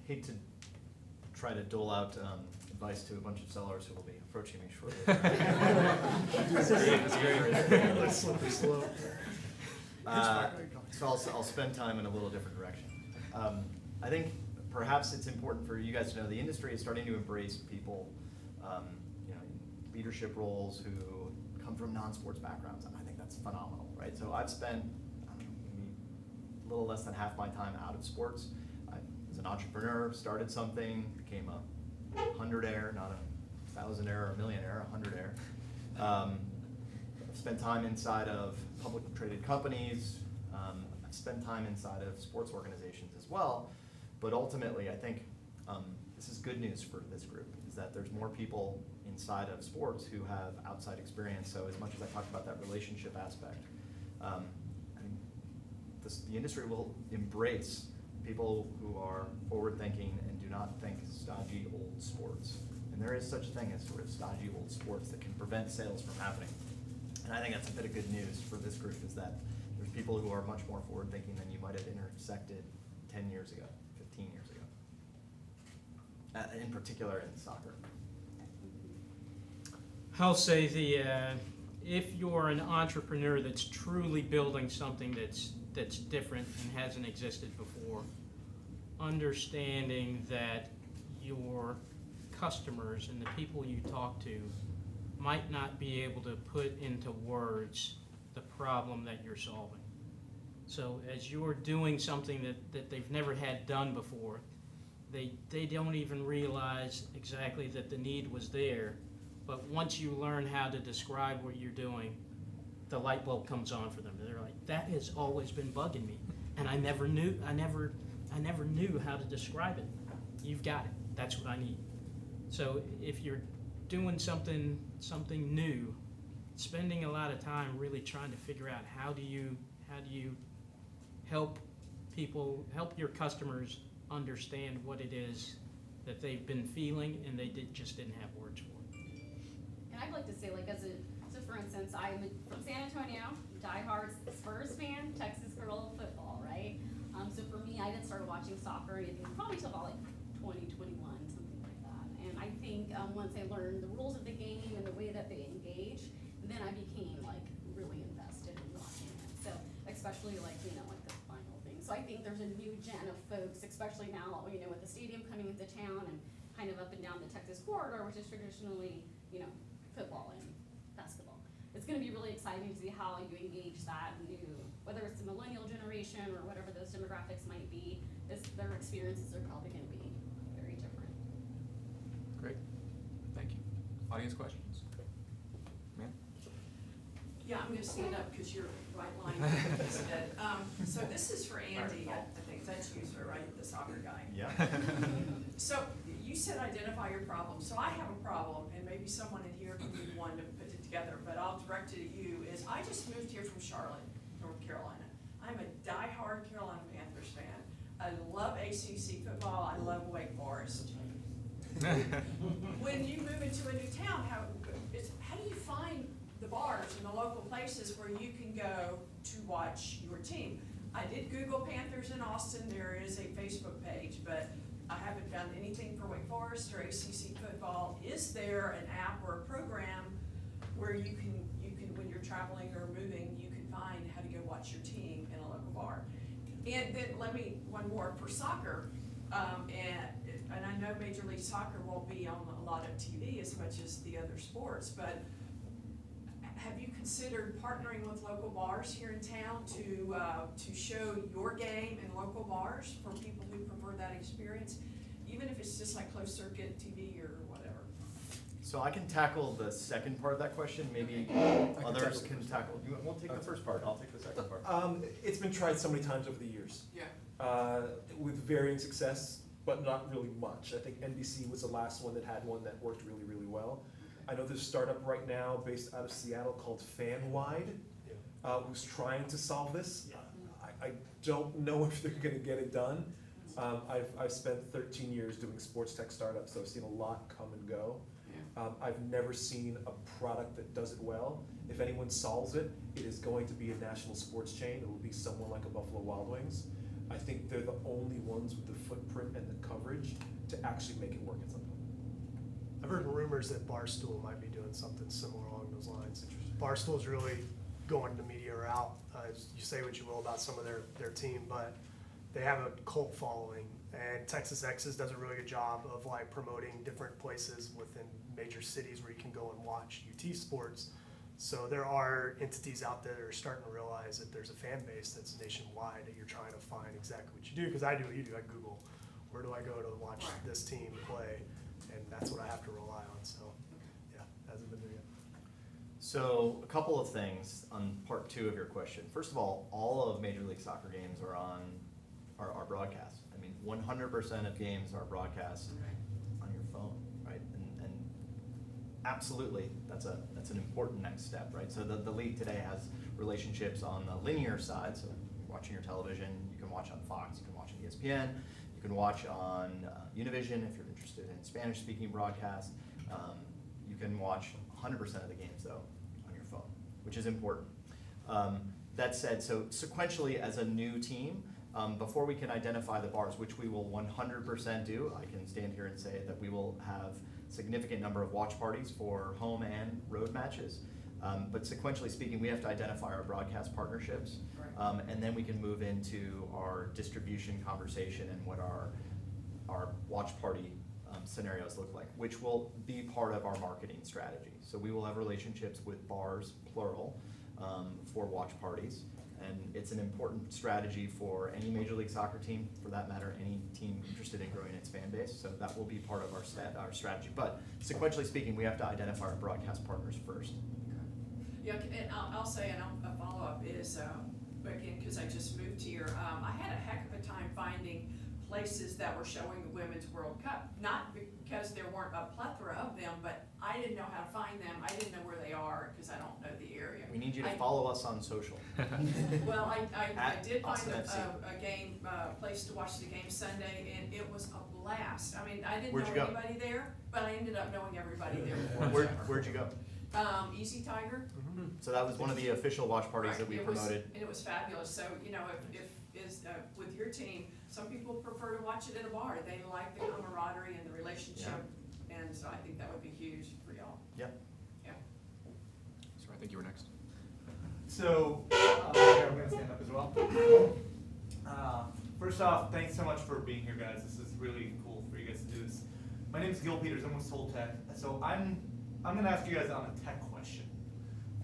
hate to try to dole out advice to a bunch of sellers who will be approaching me shortly. That's great. Let's slippery slope. So I'll spend time in a little different direction. I think perhaps it's important for you guys to know the industry is starting to embrace people, in leadership roles who come from non-sports backgrounds, and I think that's phenomenal, right? So I've spent maybe a little less than half my time out of sports. I was an entrepreneur, started something, became a 100-aire, not a 1,000-aire or a millionaire, a 100-aire. I've spent time inside of publicly traded companies. I've spent time inside of sports organizations as well. But ultimately, I think this is good news for this group, is that there's more people inside of sports who have outside experience. So as much as I talked about that relationship aspect, the industry will embrace people who are forward-thinking and do not think stodgy old sports. And there is such a thing as sort of stodgy old sports that can prevent sales from happening. And I think that's a bit of good news for this group, is that there's people who are much more forward-thinking than you might have intersected 10 years ago, 15 years ago, in particular in soccer. I'll say if you're an entrepreneur that's truly building something that's different and hasn't existed before, understanding that your customers and the people you talk to might not be able to put into words the problem that you're solving. So as you're doing something that they've never had done before, they don't even realize exactly that the need was there. But once you learn how to describe what you're doing, the light bulb comes on for them. They're like, that has always been bugging me, and I never knew how to describe it. You've got it. That's what I need. So if you're doing something new, spending a lot of time really trying to figure out how do you help your customers understand what it is that they've been feeling and they just didn't have words for. And I'd like to say, so for instance, I'm from San Antonio, diehard Spurs fan, Texas girl football, right? So for me, I didn't start watching soccer or anything probably till about like 2021, something like that. And I think once I learned the rules of the game and the way that they engage, then I became like really invested in watching it. So especially like, you know, like the final thing. So I think there's a new gen of folks, especially now, you know, with the stadium coming into town and kind of up and down the Texas corridor, which is traditionally, you know, football and basketball. It's gonna be really exciting to see how you engage that new, whether it's the millennial generation or whatever those demographics might be, their experiences are probably gonna be very different. Great, thank you. Audience questions? Ma'am? Yeah, I'm gonna stand up because you're right line instead. So this is for Andy, I think that's you, sir, right, the soccer guy. Yeah. So you said identify your problem. So I have a problem, and maybe someone in here can be one to put it together, but I'll direct it at you, is I just moved here from Charlotte, North Carolina. I'm a diehard Carolina Panthers fan. I love ACC football, I love Wake Forest. When you move into a new town, how do you find the bars and the local places where you can go to watch your team? I did Google Panthers in Austin, there is a Facebook page, but I haven't found anything for Wake Forest or ACC football. Is there an app or a program where you can, when you're traveling or moving, you can find how to go watch your team in a local bar? And then one more for soccer, and I know Major League Soccer won't be on a lot of TV as much as the other sports, but have you considered partnering with local bars here in town to show your game in local bars for people who prefer that experience, even if it's just like closed circuit TV or whatever? So I can tackle the second part of that question, maybe others can tackle, we'll take the first part, I'll take the second part. It's been tried so many times over the years, Yeah. with varying success, but not really much. I think NBC was the last one that had one that worked really, really well. I know there's a startup right now based out of Seattle called FanWide, who's trying to solve this. I don't know if they're gonna get it done. I've spent 13 years doing sports tech startups, so I've seen a lot come and go. I've never seen a product that does it well. If anyone solves it, it is going to be a national sports chain. It will be someone like a Buffalo Wild Wings. I think they're the only ones with the footprint and the coverage to actually make it work at some point. I've heard rumors that Barstool might be doing something similar along those lines. Barstool's really going the media route. You say what you will about some of their team, but they have a cult following, and Texas Exes does a really good job of like promoting different places within major cities where you can go and watch UT sports. So there are entities out there that are starting to realize that there's a fan base that's nationwide, that you're trying to find exactly what you do, because I do what you do. I Google, where do I go to watch this team play? And that's what I have to rely on, so, yeah, hasn't been there yet. So a couple of things on part two of your question. First of all of Major League Soccer games are are broadcast. I mean, 100% of games are broadcast on your phone, right? And absolutely, that's an important next step, right? So the league today has relationships on the linear side, so you're watching your television, you can watch on Fox, you can watch on ESPN, you can watch on Univision if you're interested in Spanish-speaking broadcast. You can watch 100% of the games though on your phone, which is important. That said, so sequentially as a new team, before we can identify the bars, which we will 100% do, I can stand here and say that we will have significant number of watch parties for home and road matches. But sequentially speaking, we have to identify our broadcast partnerships, and then we can move into our distribution conversation and what our watch party scenarios look like, which will be part of our marketing strategy. So we will have relationships with bars, plural, for watch parties. And it's an important strategy for any Major League Soccer team, for that matter, any team interested in growing its fan base. So that will be part of our strategy. But sequentially speaking, we have to identify our broadcast partners first. Yeah, and I'll say, and a follow-up is, again, because I just moved here, I had a heck of a time finding places that were showing the Women's World Cup. Not because there weren't a plethora of them, but I didn't know how to find them. I didn't know where they are because I don't know the area. We need you to follow us on social. Well, I did find Austin FC. a game, place to watch the game Sunday, and it was a blast. I mean, I didn't Where'd know you go? anybody there, but I ended up knowing everybody there. Where'd you go? Easy Tiger. So that was one of the official watch parties that we It was- promoted. And it was fabulous. So, you know, if is, with your team, some people prefer to watch it at a bar. They like the camaraderie and the relationship, and so I think that would be huge for y'all. Yep. Yeah. So I think you were next. So, here, I'm gonna stand up as well. First off, thanks so much for being here, guys. This is really cool for you guys to do this. My name is Gil Peters, I'm with Soul Tech. So I'm gonna ask you guys on a tech question.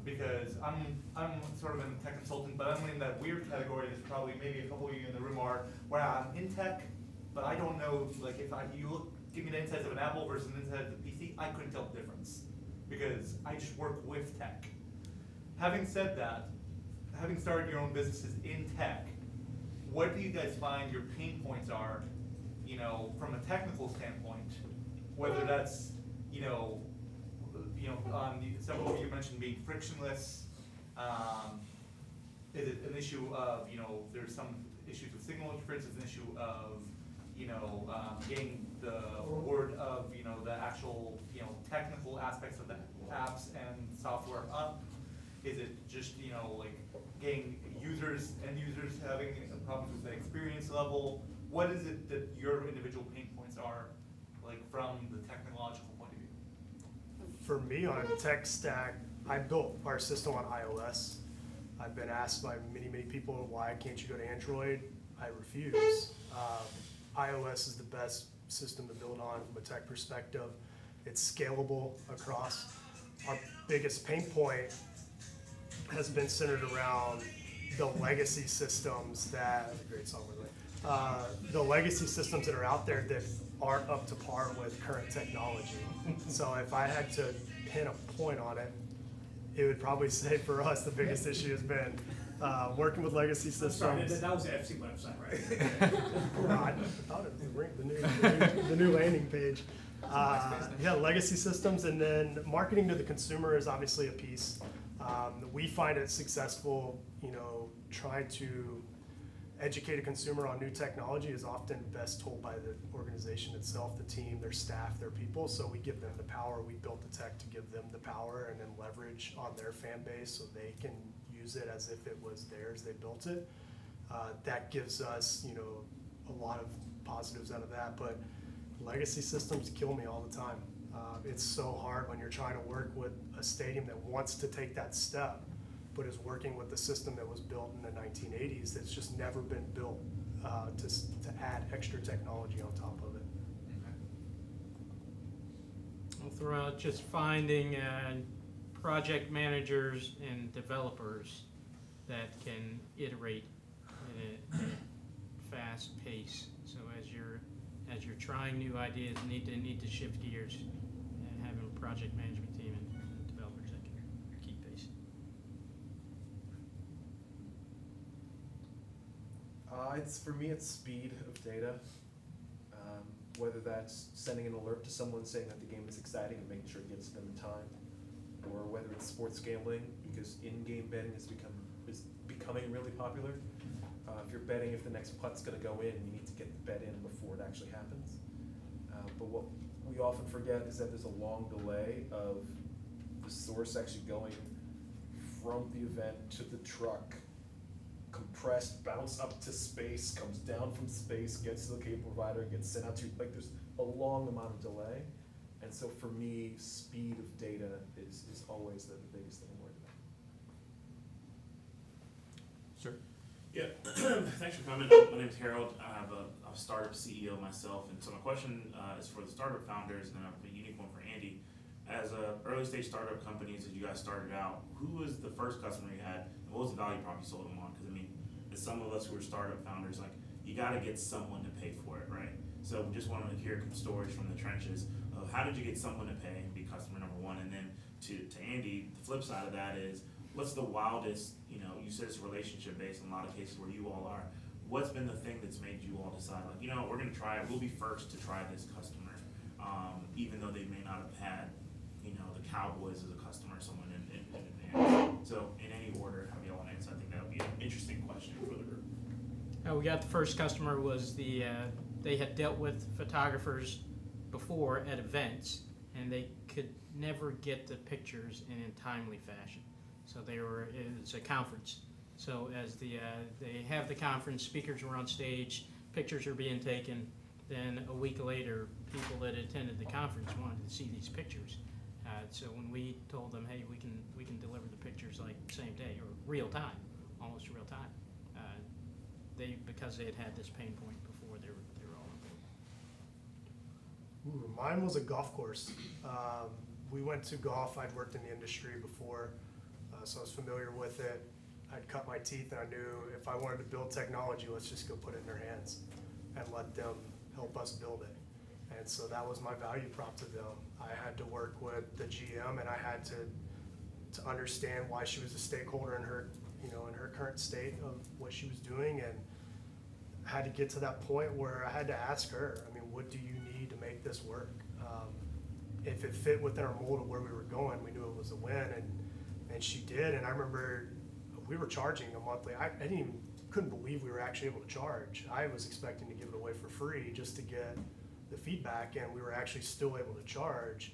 Because I'm sort of a tech consultant, but I'm in that weird category that's probably maybe a couple of you in the room are, where I'm in tech, but I don't know, like if you give me the insides of an Apple versus the insides of the PC, I couldn't tell the difference. Because I just work with tech. Having said that, having started your own businesses in tech, what do you guys find your pain points are, you know, from a technical standpoint? Whether that's, several of you mentioned being frictionless. Is it an issue of, there's some issues with signal interference, it's an issue of, getting the word of, the actual, technical aspects of the apps and software up? Is it just, like getting end users having problems with the experience level? What is it that your individual pain points are, like from the technological point of view? For me, on a tech stack, I built our system on iOS. I've been asked by many, many people, why can't you go to Android? I refuse. iOS is the best system to build on from a tech perspective. It's scalable across. Our biggest pain point has been centered around the legacy systems that, great song by the way, the legacy systems that are out there that aren't up to par with current technology. So if I had to pin a point on it, it would probably say for us the biggest issue has been working with legacy systems. Sorry, that was the FC website, right? I thought it was the new landing page. Yeah, legacy systems, and then marketing to the consumer is obviously a piece. We find it successful, trying to educate a consumer on new technology is often best told by the organization itself, the team, their staff, their people. So we give them the power. We built the tech to give them the power and then leverage on their fan base so they can use it as if it was theirs. They built it. That gives us, a lot of positives out of that. But legacy systems kill me all the time. It's so hard when you're trying to work with a stadium that wants to take that step, but is working with the system that was built in the 1980s that's just never been built to add extra technology on top of it. I'll throw out just finding project managers and developers that can iterate at a fast pace. So as you're trying new ideas, need to shift gears, and having a project management team and developers that can keep pace. For me, it's speed of data. Whether that's sending an alert to someone saying that the game is exciting and making sure it gets to them in time, or whether it's sports gambling, because in-game betting is becoming really popular. If you're betting if the next putt's going to go in, you need to get the bet in before it actually happens. But what we often forget is that there's a long delay of the source actually going from the event to the truck, compressed, bounce up to space, comes down from space, gets to the cable provider, gets sent out to, like there's a long amount of delay. And so for me, speed of data is always the biggest thing I'm worried about. Sure. Yeah, thanks for coming. My name is Harold. I'm a startup CEO myself, and so my question is for the startup founders, and then I have a unique one for Andy. As early stage startup companies, as you guys started out, who was the first customer you had, and what was the value prop you sold them on? Because I mean, as some of us who are startup founders, like you got to get someone to pay for it, right? So we just wanted to hear stories from the trenches of how did you get someone to pay and be customer number one, and then to Andy, the flip side of that is, what's the wildest, you said it's relationship based in a lot of cases where you all are. What's been the thing that's made you all decide, like, we're gonna try it, we'll be first to try this customer, even though they may not have had, the Cowboys as a customer, someone in advance. So in any order, how do y'all want to answer? I think that would be an interesting question for the group. We got the first customer was they had dealt with photographers before at events, and they could never get the pictures in a timely fashion. So it was a conference. So as they have the conference, speakers were on stage, pictures are being taken, then a week later, people that attended the conference wanted to see these pictures. So when we told them, hey, we can deliver the pictures like same day or real time, almost real time, because they had this pain point before, they were all on board. Ooh, mine was a golf course. We went to golf. I'd worked in the industry before, so I was familiar with it. I'd cut my teeth, and I knew if I wanted to build technology, let's just go put it in their hands and let them help us build it. And so that was my value prop to them. I had to work with the GM, and I had to understand why she was a stakeholder in her, in her current state of what she was doing, and I had to get to that point where I had to ask her, I mean, what do you need to make this work? If it fit within our mold of where we were going, we knew it was a win, and she did. And I remember we were charging a monthly. I couldn't believe we were actually able to charge. I was expecting to give it away for free just to get the feedback, and we were actually still able to charge.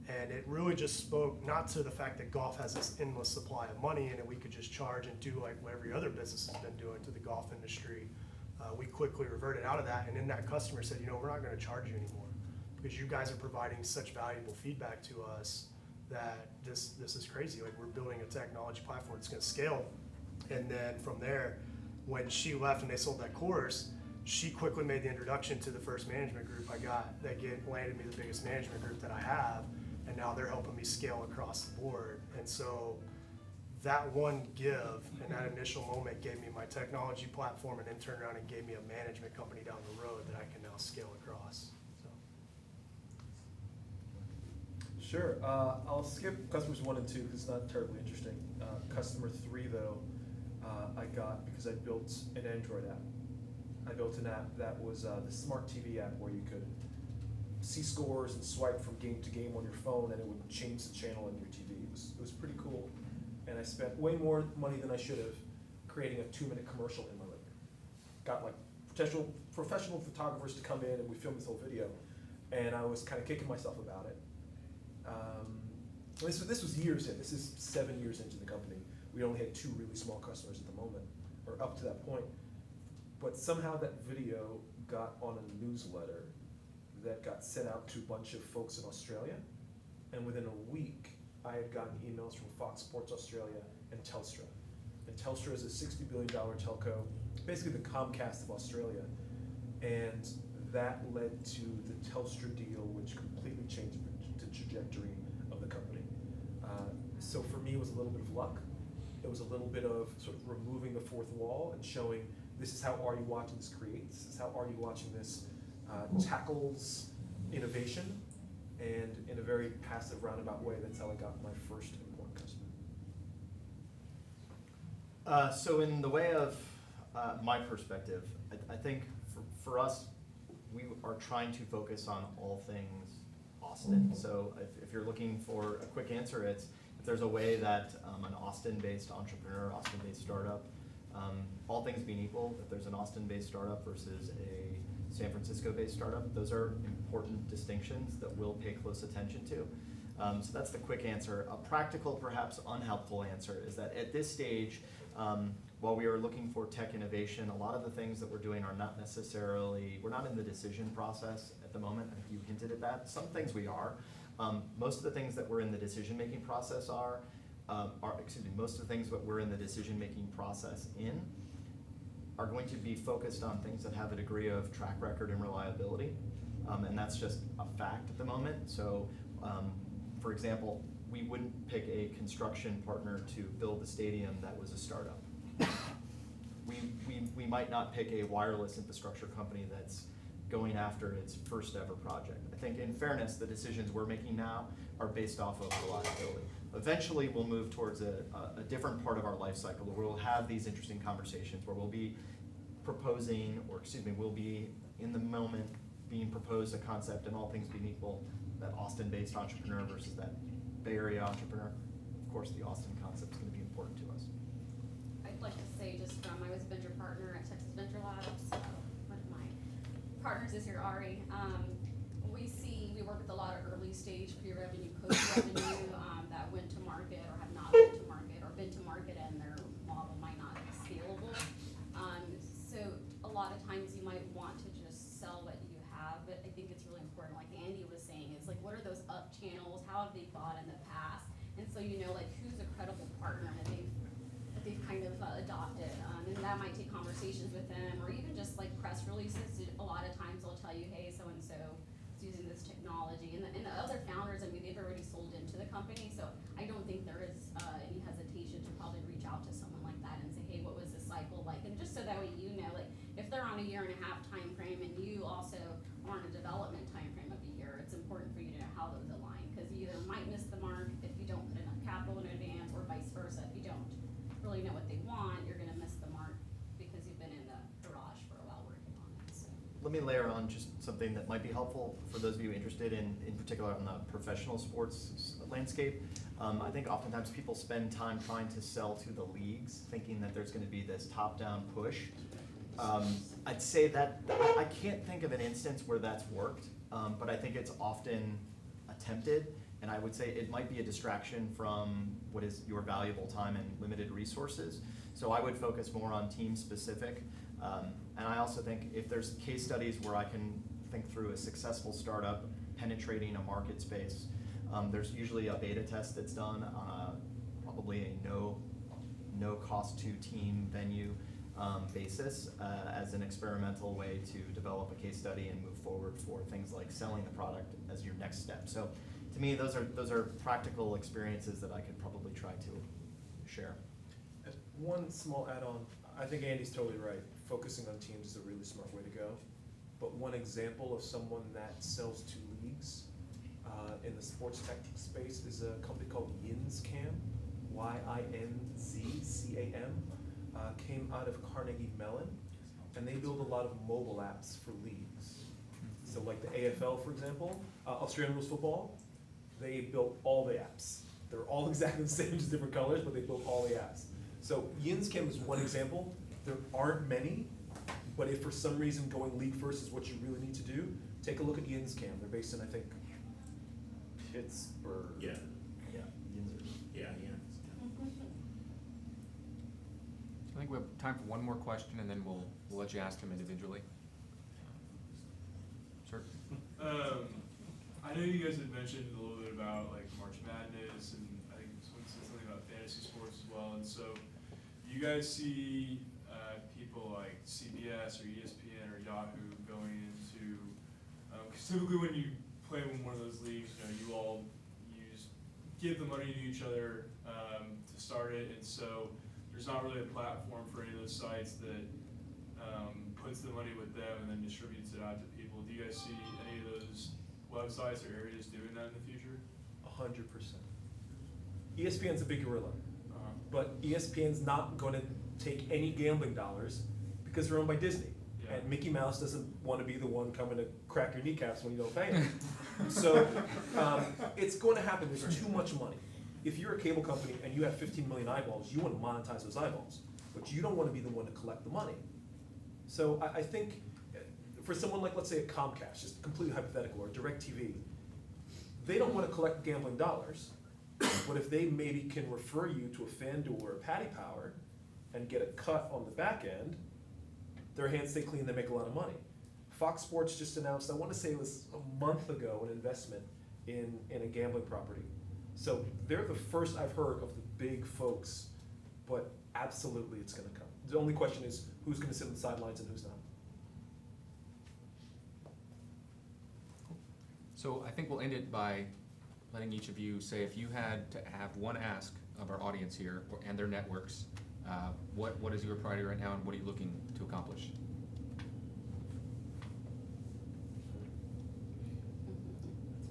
And it really just spoke not to the fact that golf has this endless supply of money and that we could just charge and do like what every other business has been doing to the golf industry. We quickly reverted out of that, and then that customer said, we're not going to charge you anymore because you guys are providing such valuable feedback to us that this is crazy. Like, we're building a technology platform that's going to scale. And then from there, when she left and they sold that course, she quickly made the introduction to the first management group I got that landed me the biggest management group that I have, and now they're helping me scale across the board. And so that one give and that initial moment gave me my technology platform, and then turned around and gave me a management company down the road that I can now scale across. So. Sure. I'll skip customers 1 and 2 because it's not terribly interesting. Customer 3, though, I got because I built an Android app. I built an app that was the smart TV app where you could see scores and swipe from game to game on your phone, and it would change the channel in your TV. It was pretty cool. And I spent way more money than I should have creating a 2-minute commercial in my living room. Got like professional photographers to come in, and we filmed this whole video. And I was kind of kicking myself about it. This was years in. This is 7 years into the company. We only had 2 really small customers at the moment, or up to that point. But somehow that video got on a newsletter that got sent out to a bunch of folks in Australia. And within a week, I had gotten emails from Fox Sports Australia and Telstra. And Telstra is a $60 billion telco, basically the Comcast of Australia. And that led to the Telstra deal, which completely changed the trajectory of the company. So for me, it was a little bit of luck. It was a little bit of sort of removing the fourth wall and showing this is how Are You Watching This creates, this is how Are You Watching This tackles innovation, and in a very passive, roundabout way, that's how I got my first important customer. So in the way of my perspective, I think for us, we are trying to focus on all things Austin. So if you're looking for a quick answer, it's if there's a way that an Austin-based entrepreneur, Austin-based startup, all things being equal, if there's an Austin-based startup versus a San Francisco-based startup, those are important distinctions that we'll pay close attention to. So that's the quick answer. A practical, perhaps unhelpful answer is that at this stage, while we are looking for tech innovation, a lot of the things that we're doing are not necessarily, we're not in the decision process at the moment. I think you hinted at that. Some things we are. Most of the things that we're in the decision-making process most of the things that we're in the decision-making process are going to be focused on things that have a degree of track record and reliability. And that's just a fact at the moment. So, for example, we wouldn't pick a construction partner to build a stadium that was a startup. We might not pick a wireless infrastructure company that's going after its first ever project. I think in fairness, the decisions we're making now are based off of reliability. Eventually, we'll move towards a different part of our life cycle where we'll have these interesting conversations where we'll be proposing, or excuse me, we'll be in the moment being proposed a concept, and all things being equal, that Austin-based entrepreneur versus that Bay Area entrepreneur. Of course, the Austin concept is going to be important to us. I'd like to say I was a venture partner at Texas Venture Labs. One of my partners is here, Ari. We work with a lot of early stage pre-revenue, post-revenue that went to market or have not been to market, or been to market and their model might not you know, like, who's a credible partner that they've kind of adopted. And that might take conversations with them, or even just like press releases. A lot of times they'll tell you, hey, so-and-so is using this technology. And the other founders, I mean, they've already sold into the company, so I don't think there is any hesitation to probably reach out to someone like that and say, hey, what was the cycle like? And just so that way you know, like, if they're on a 1.5-year time frame and you also are on a development time frame of a year, it's important for you to know how those align, because you either might miss the mark if you don't put enough capital in advance, or vice versa. If you don't really know what they want, you're gonna miss the mark because you've been in the garage for a while working on it, so. Let me layer on just something that might be helpful for those of you interested in particular on the professional sports landscape. I think oftentimes people spend time trying to sell to the leagues, thinking that there's gonna be this top-down push. I'd say that, I can't think of an instance where that's worked, but I think it's often attempted, and I would say it might be a distraction from what is your valuable time and limited resources. So I would focus more on team specific. And I also think if there's case studies where I can think through a successful startup penetrating a market space, there's usually a beta test that's done on probably a no cost to team venue basis as an experimental way to develop a case study and move forward for things like selling the product as your next step. So to me, those are practical experiences that I could probably try to share. One small add-on, I think Andy's totally right. Focusing on teams is a really smart way to go. But one example of someone that sells to leagues in the sports tech space is a company called YinzCam, YINZCAM. Came out of Carnegie Mellon, and they build a lot of mobile apps for leagues. So like the AFL, for example, Australian rules football, they built all the apps. They're all exactly the same, just different colors, but they built all the apps. So YinzCam is one example. There aren't many, but if for some reason going league first is what you really need to do, take a look at YinzCam. They're based in, I think, Pittsburgh. Yeah. Yeah, Yinzer. Yeah. I think we have time for one more question, and then we'll let you ask them individually. Sir? I know you guys had mentioned a little bit about like March Madness, and I think someone said something about fantasy sports as well. And so, you guys see people like CBS or ESPN or Yahoo going into, because typically when you play in one of those leagues, you all give the money to each other to start it, and so there's not really a platform for any of those sites that puts the money with them and then distributes it out to people. Do you guys see any of those websites or areas doing that in the future? 100%. ESPN's a big gorilla, but ESPN's not going to take any gambling dollars because they're owned by Disney. Yeah. And Mickey Mouse doesn't want to be the one coming to crack your kneecaps when you don't pay him. So it's going to happen. There's too much money. If you're a cable company and you have 15 million eyeballs, you want to monetize those eyeballs, but you don't want to be the one to collect the money. So I think for someone like, let's say, a Comcast, just completely hypothetical, or DirecTV, they don't want to collect gambling dollars, but if they maybe can refer you to a FanDuel or a Paddy Power and get a cut on the back end, their hands stay clean, they make a lot of money. Fox Sports just announced, I want to say it was a month ago, an investment in a gambling property. So they're the first I've heard of the big folks, but absolutely it's going to come. The only question is who's going to sit on the sidelines and who's not. So I think we'll end it by letting each of you say, if you had to have one ask of our audience here and their networks, what is your priority right now and what are you looking to accomplish?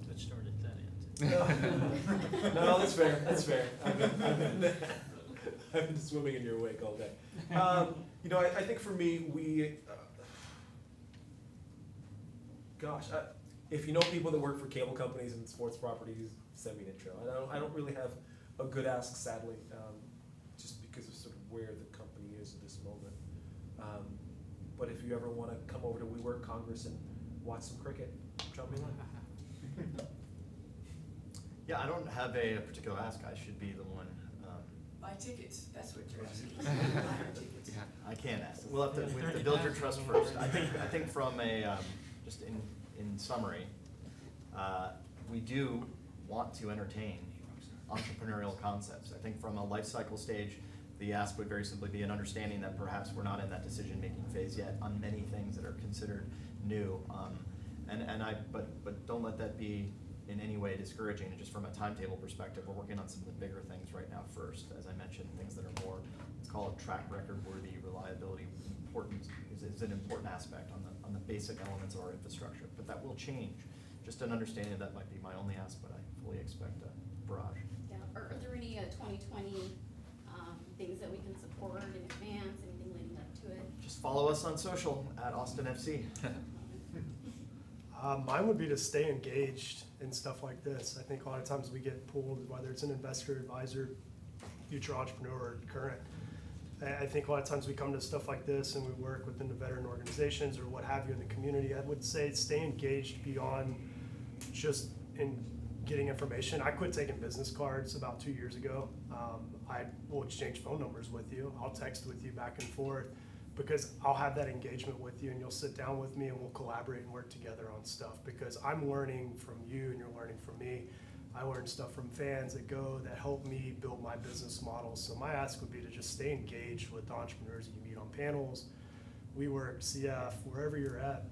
Let's start at that end. No, that's fair. That's fair. I've been swimming in your wake all day. I think for me, if you know people that work for cable companies and sports properties, send me an intro. I don't really have a good ask, sadly, just because of sort of where the company is at this moment. But if you ever want to come over to WeWork Congress and watch some cricket, drop me a line. Yeah, I don't have a particular ask. I should be the one. Buy tickets, that's what you're asking. Buy tickets. Yeah. I can't ask. We'll have to build your trust first. I think from a just in summary, we do want to entertain entrepreneurial concepts. I think from a life cycle stage, the ask would very simply be an understanding that perhaps we're not in that decision-making phase yet on many things that are considered new. But don't let that be in any way discouraging. And just from a timetable perspective, we're working on some of the bigger things right now first. As I mentioned, things that are more, let's call it track record worthy, reliability, important is an important aspect on the basic elements of our infrastructure. But that will change. Just an understanding of that might be my only ask, but I fully expect a barrage. Yeah, are there any 2020 things that we can support in advance, anything leading up to it? Just follow us on social at Austin FC. Mine would be to stay engaged in stuff like this. I think a lot of times we get pulled, whether it's an investor, advisor, future entrepreneur, or current. I think a lot of times we come to stuff like this and we work within the veteran organizations or what have you in the community. I would say stay engaged beyond just in getting information. I quit taking business cards about 2 years ago. I will exchange phone numbers with you. I'll text with you back and forth because I'll have that engagement with you and you'll sit down with me and we'll collaborate and work together on stuff because I'm learning from you and you're learning from me. I learn stuff from fans that help me build my business model. So my ask would be to just stay engaged with the entrepreneurs that you meet on panels, WeWork, CF, wherever you're at,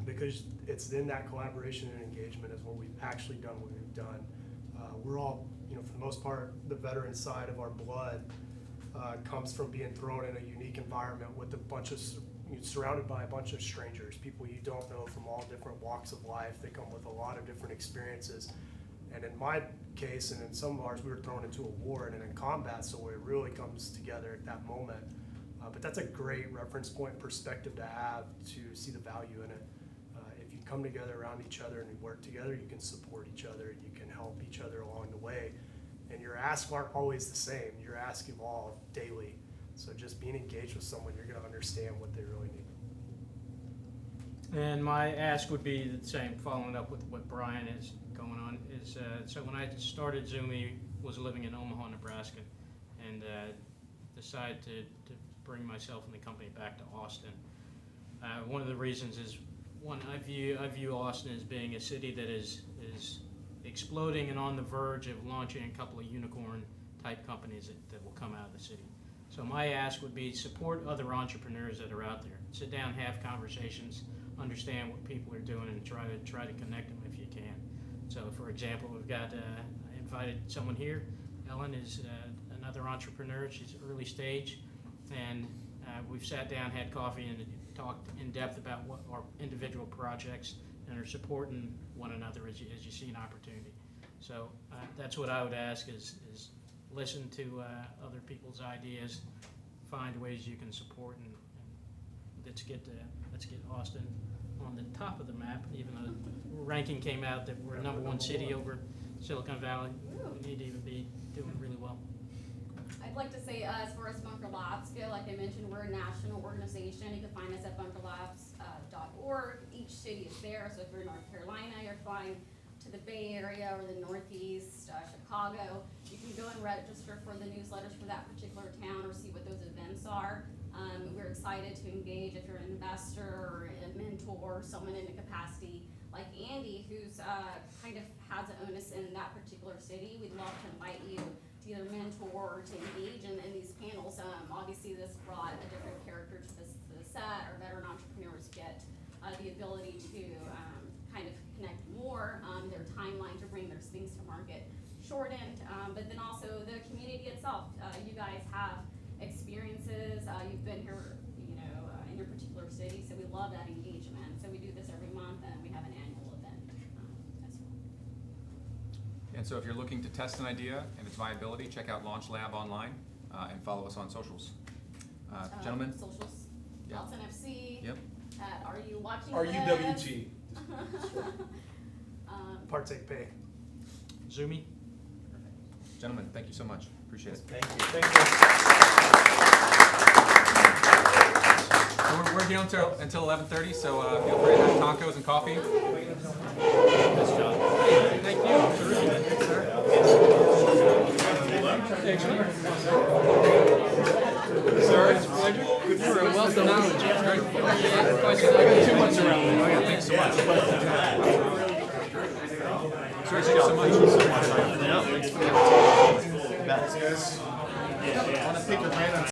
because it's in that collaboration and engagement is when we've actually done what we've done. We're all, for the most part, the veteran side of our blood comes from being thrown in a unique environment with surrounded by a bunch of strangers, people you don't know from all different walks of life. They come with a lot of different experiences. And in my case, and in some of ours, we were thrown into a war and in combat, so it really comes together at that moment. But that's a great reference point perspective to have to see the value in it. If you come together around each other and you work together, you can support each other, you can help each other along the way. And your asks aren't always the same. Your asks evolve daily. So just being engaged with someone, you're going to understand what they really need. And my ask would be the same, following up with what Brian is going on, is so when I started Zumi, was living in Omaha, Nebraska, and decided to bring myself and the company back to Austin. One of the reasons is, one, I view Austin as being a city that is exploding and on the verge of launching a couple of unicorn type companies that will come out of the city. So my ask would be support other entrepreneurs that are out there. Sit down, have conversations, understand what people are doing, and try to connect them if you can. So, for example, we've got I invited someone here. Ellen is another entrepreneur. She's early stage, and we've sat down, had coffee, and talked in depth about what our individual projects and are supporting one another as you see an opportunity. So that's what I would ask is listen to other people's ideas, find ways you can support, and let's get Austin on the top of the map. Even though the ranking came out that we're #1 city over Silicon Valley, we need to even be doing really well. I'd like to say, as far as Bunker Labs go, like I mentioned, we're a national organization. You can find us at bunkerlabs.org. Each city is there, so if you're in North Carolina, you're flying to the Bay Area or the Northeast, Chicago, you can go and register for the newsletters for that particular town or see what those events are. We're excited to engage if you're an investor or a mentor, someone in a capacity like Andy, who's kind of has an onus in that particular city. We'd love to invite you to either mentor or to engage in these panels. Obviously, this brought a different character to the set. Our veteran entrepreneurs get the ability to kind of connect more, their timeline to bring their things to market shortened, but then also the community itself. You guys have experiences, you've been here, in your particular city, so we love that engagement. So we do this every month, and we have an annual event as well. And so if you're looking to test an idea and its viability, check out Launch Lab online and follow us on socials. Gentlemen? Socials, Yeah. Austin FC, Yep. Are You Watching RUWG. Partake Pay. Zumi? Gentlemen, thank you so much. Appreciate it. Thank you. Thank you. So we're here until 11:30, so feel free to have tacos and coffee. Thank you. Terrific. Excellent. Sir, it's a pleasure. Good for a wealth of knowledge. Too much around. Thanks so much. Sir, thank you so much. Yeah, yeah. Wanna pick your brain on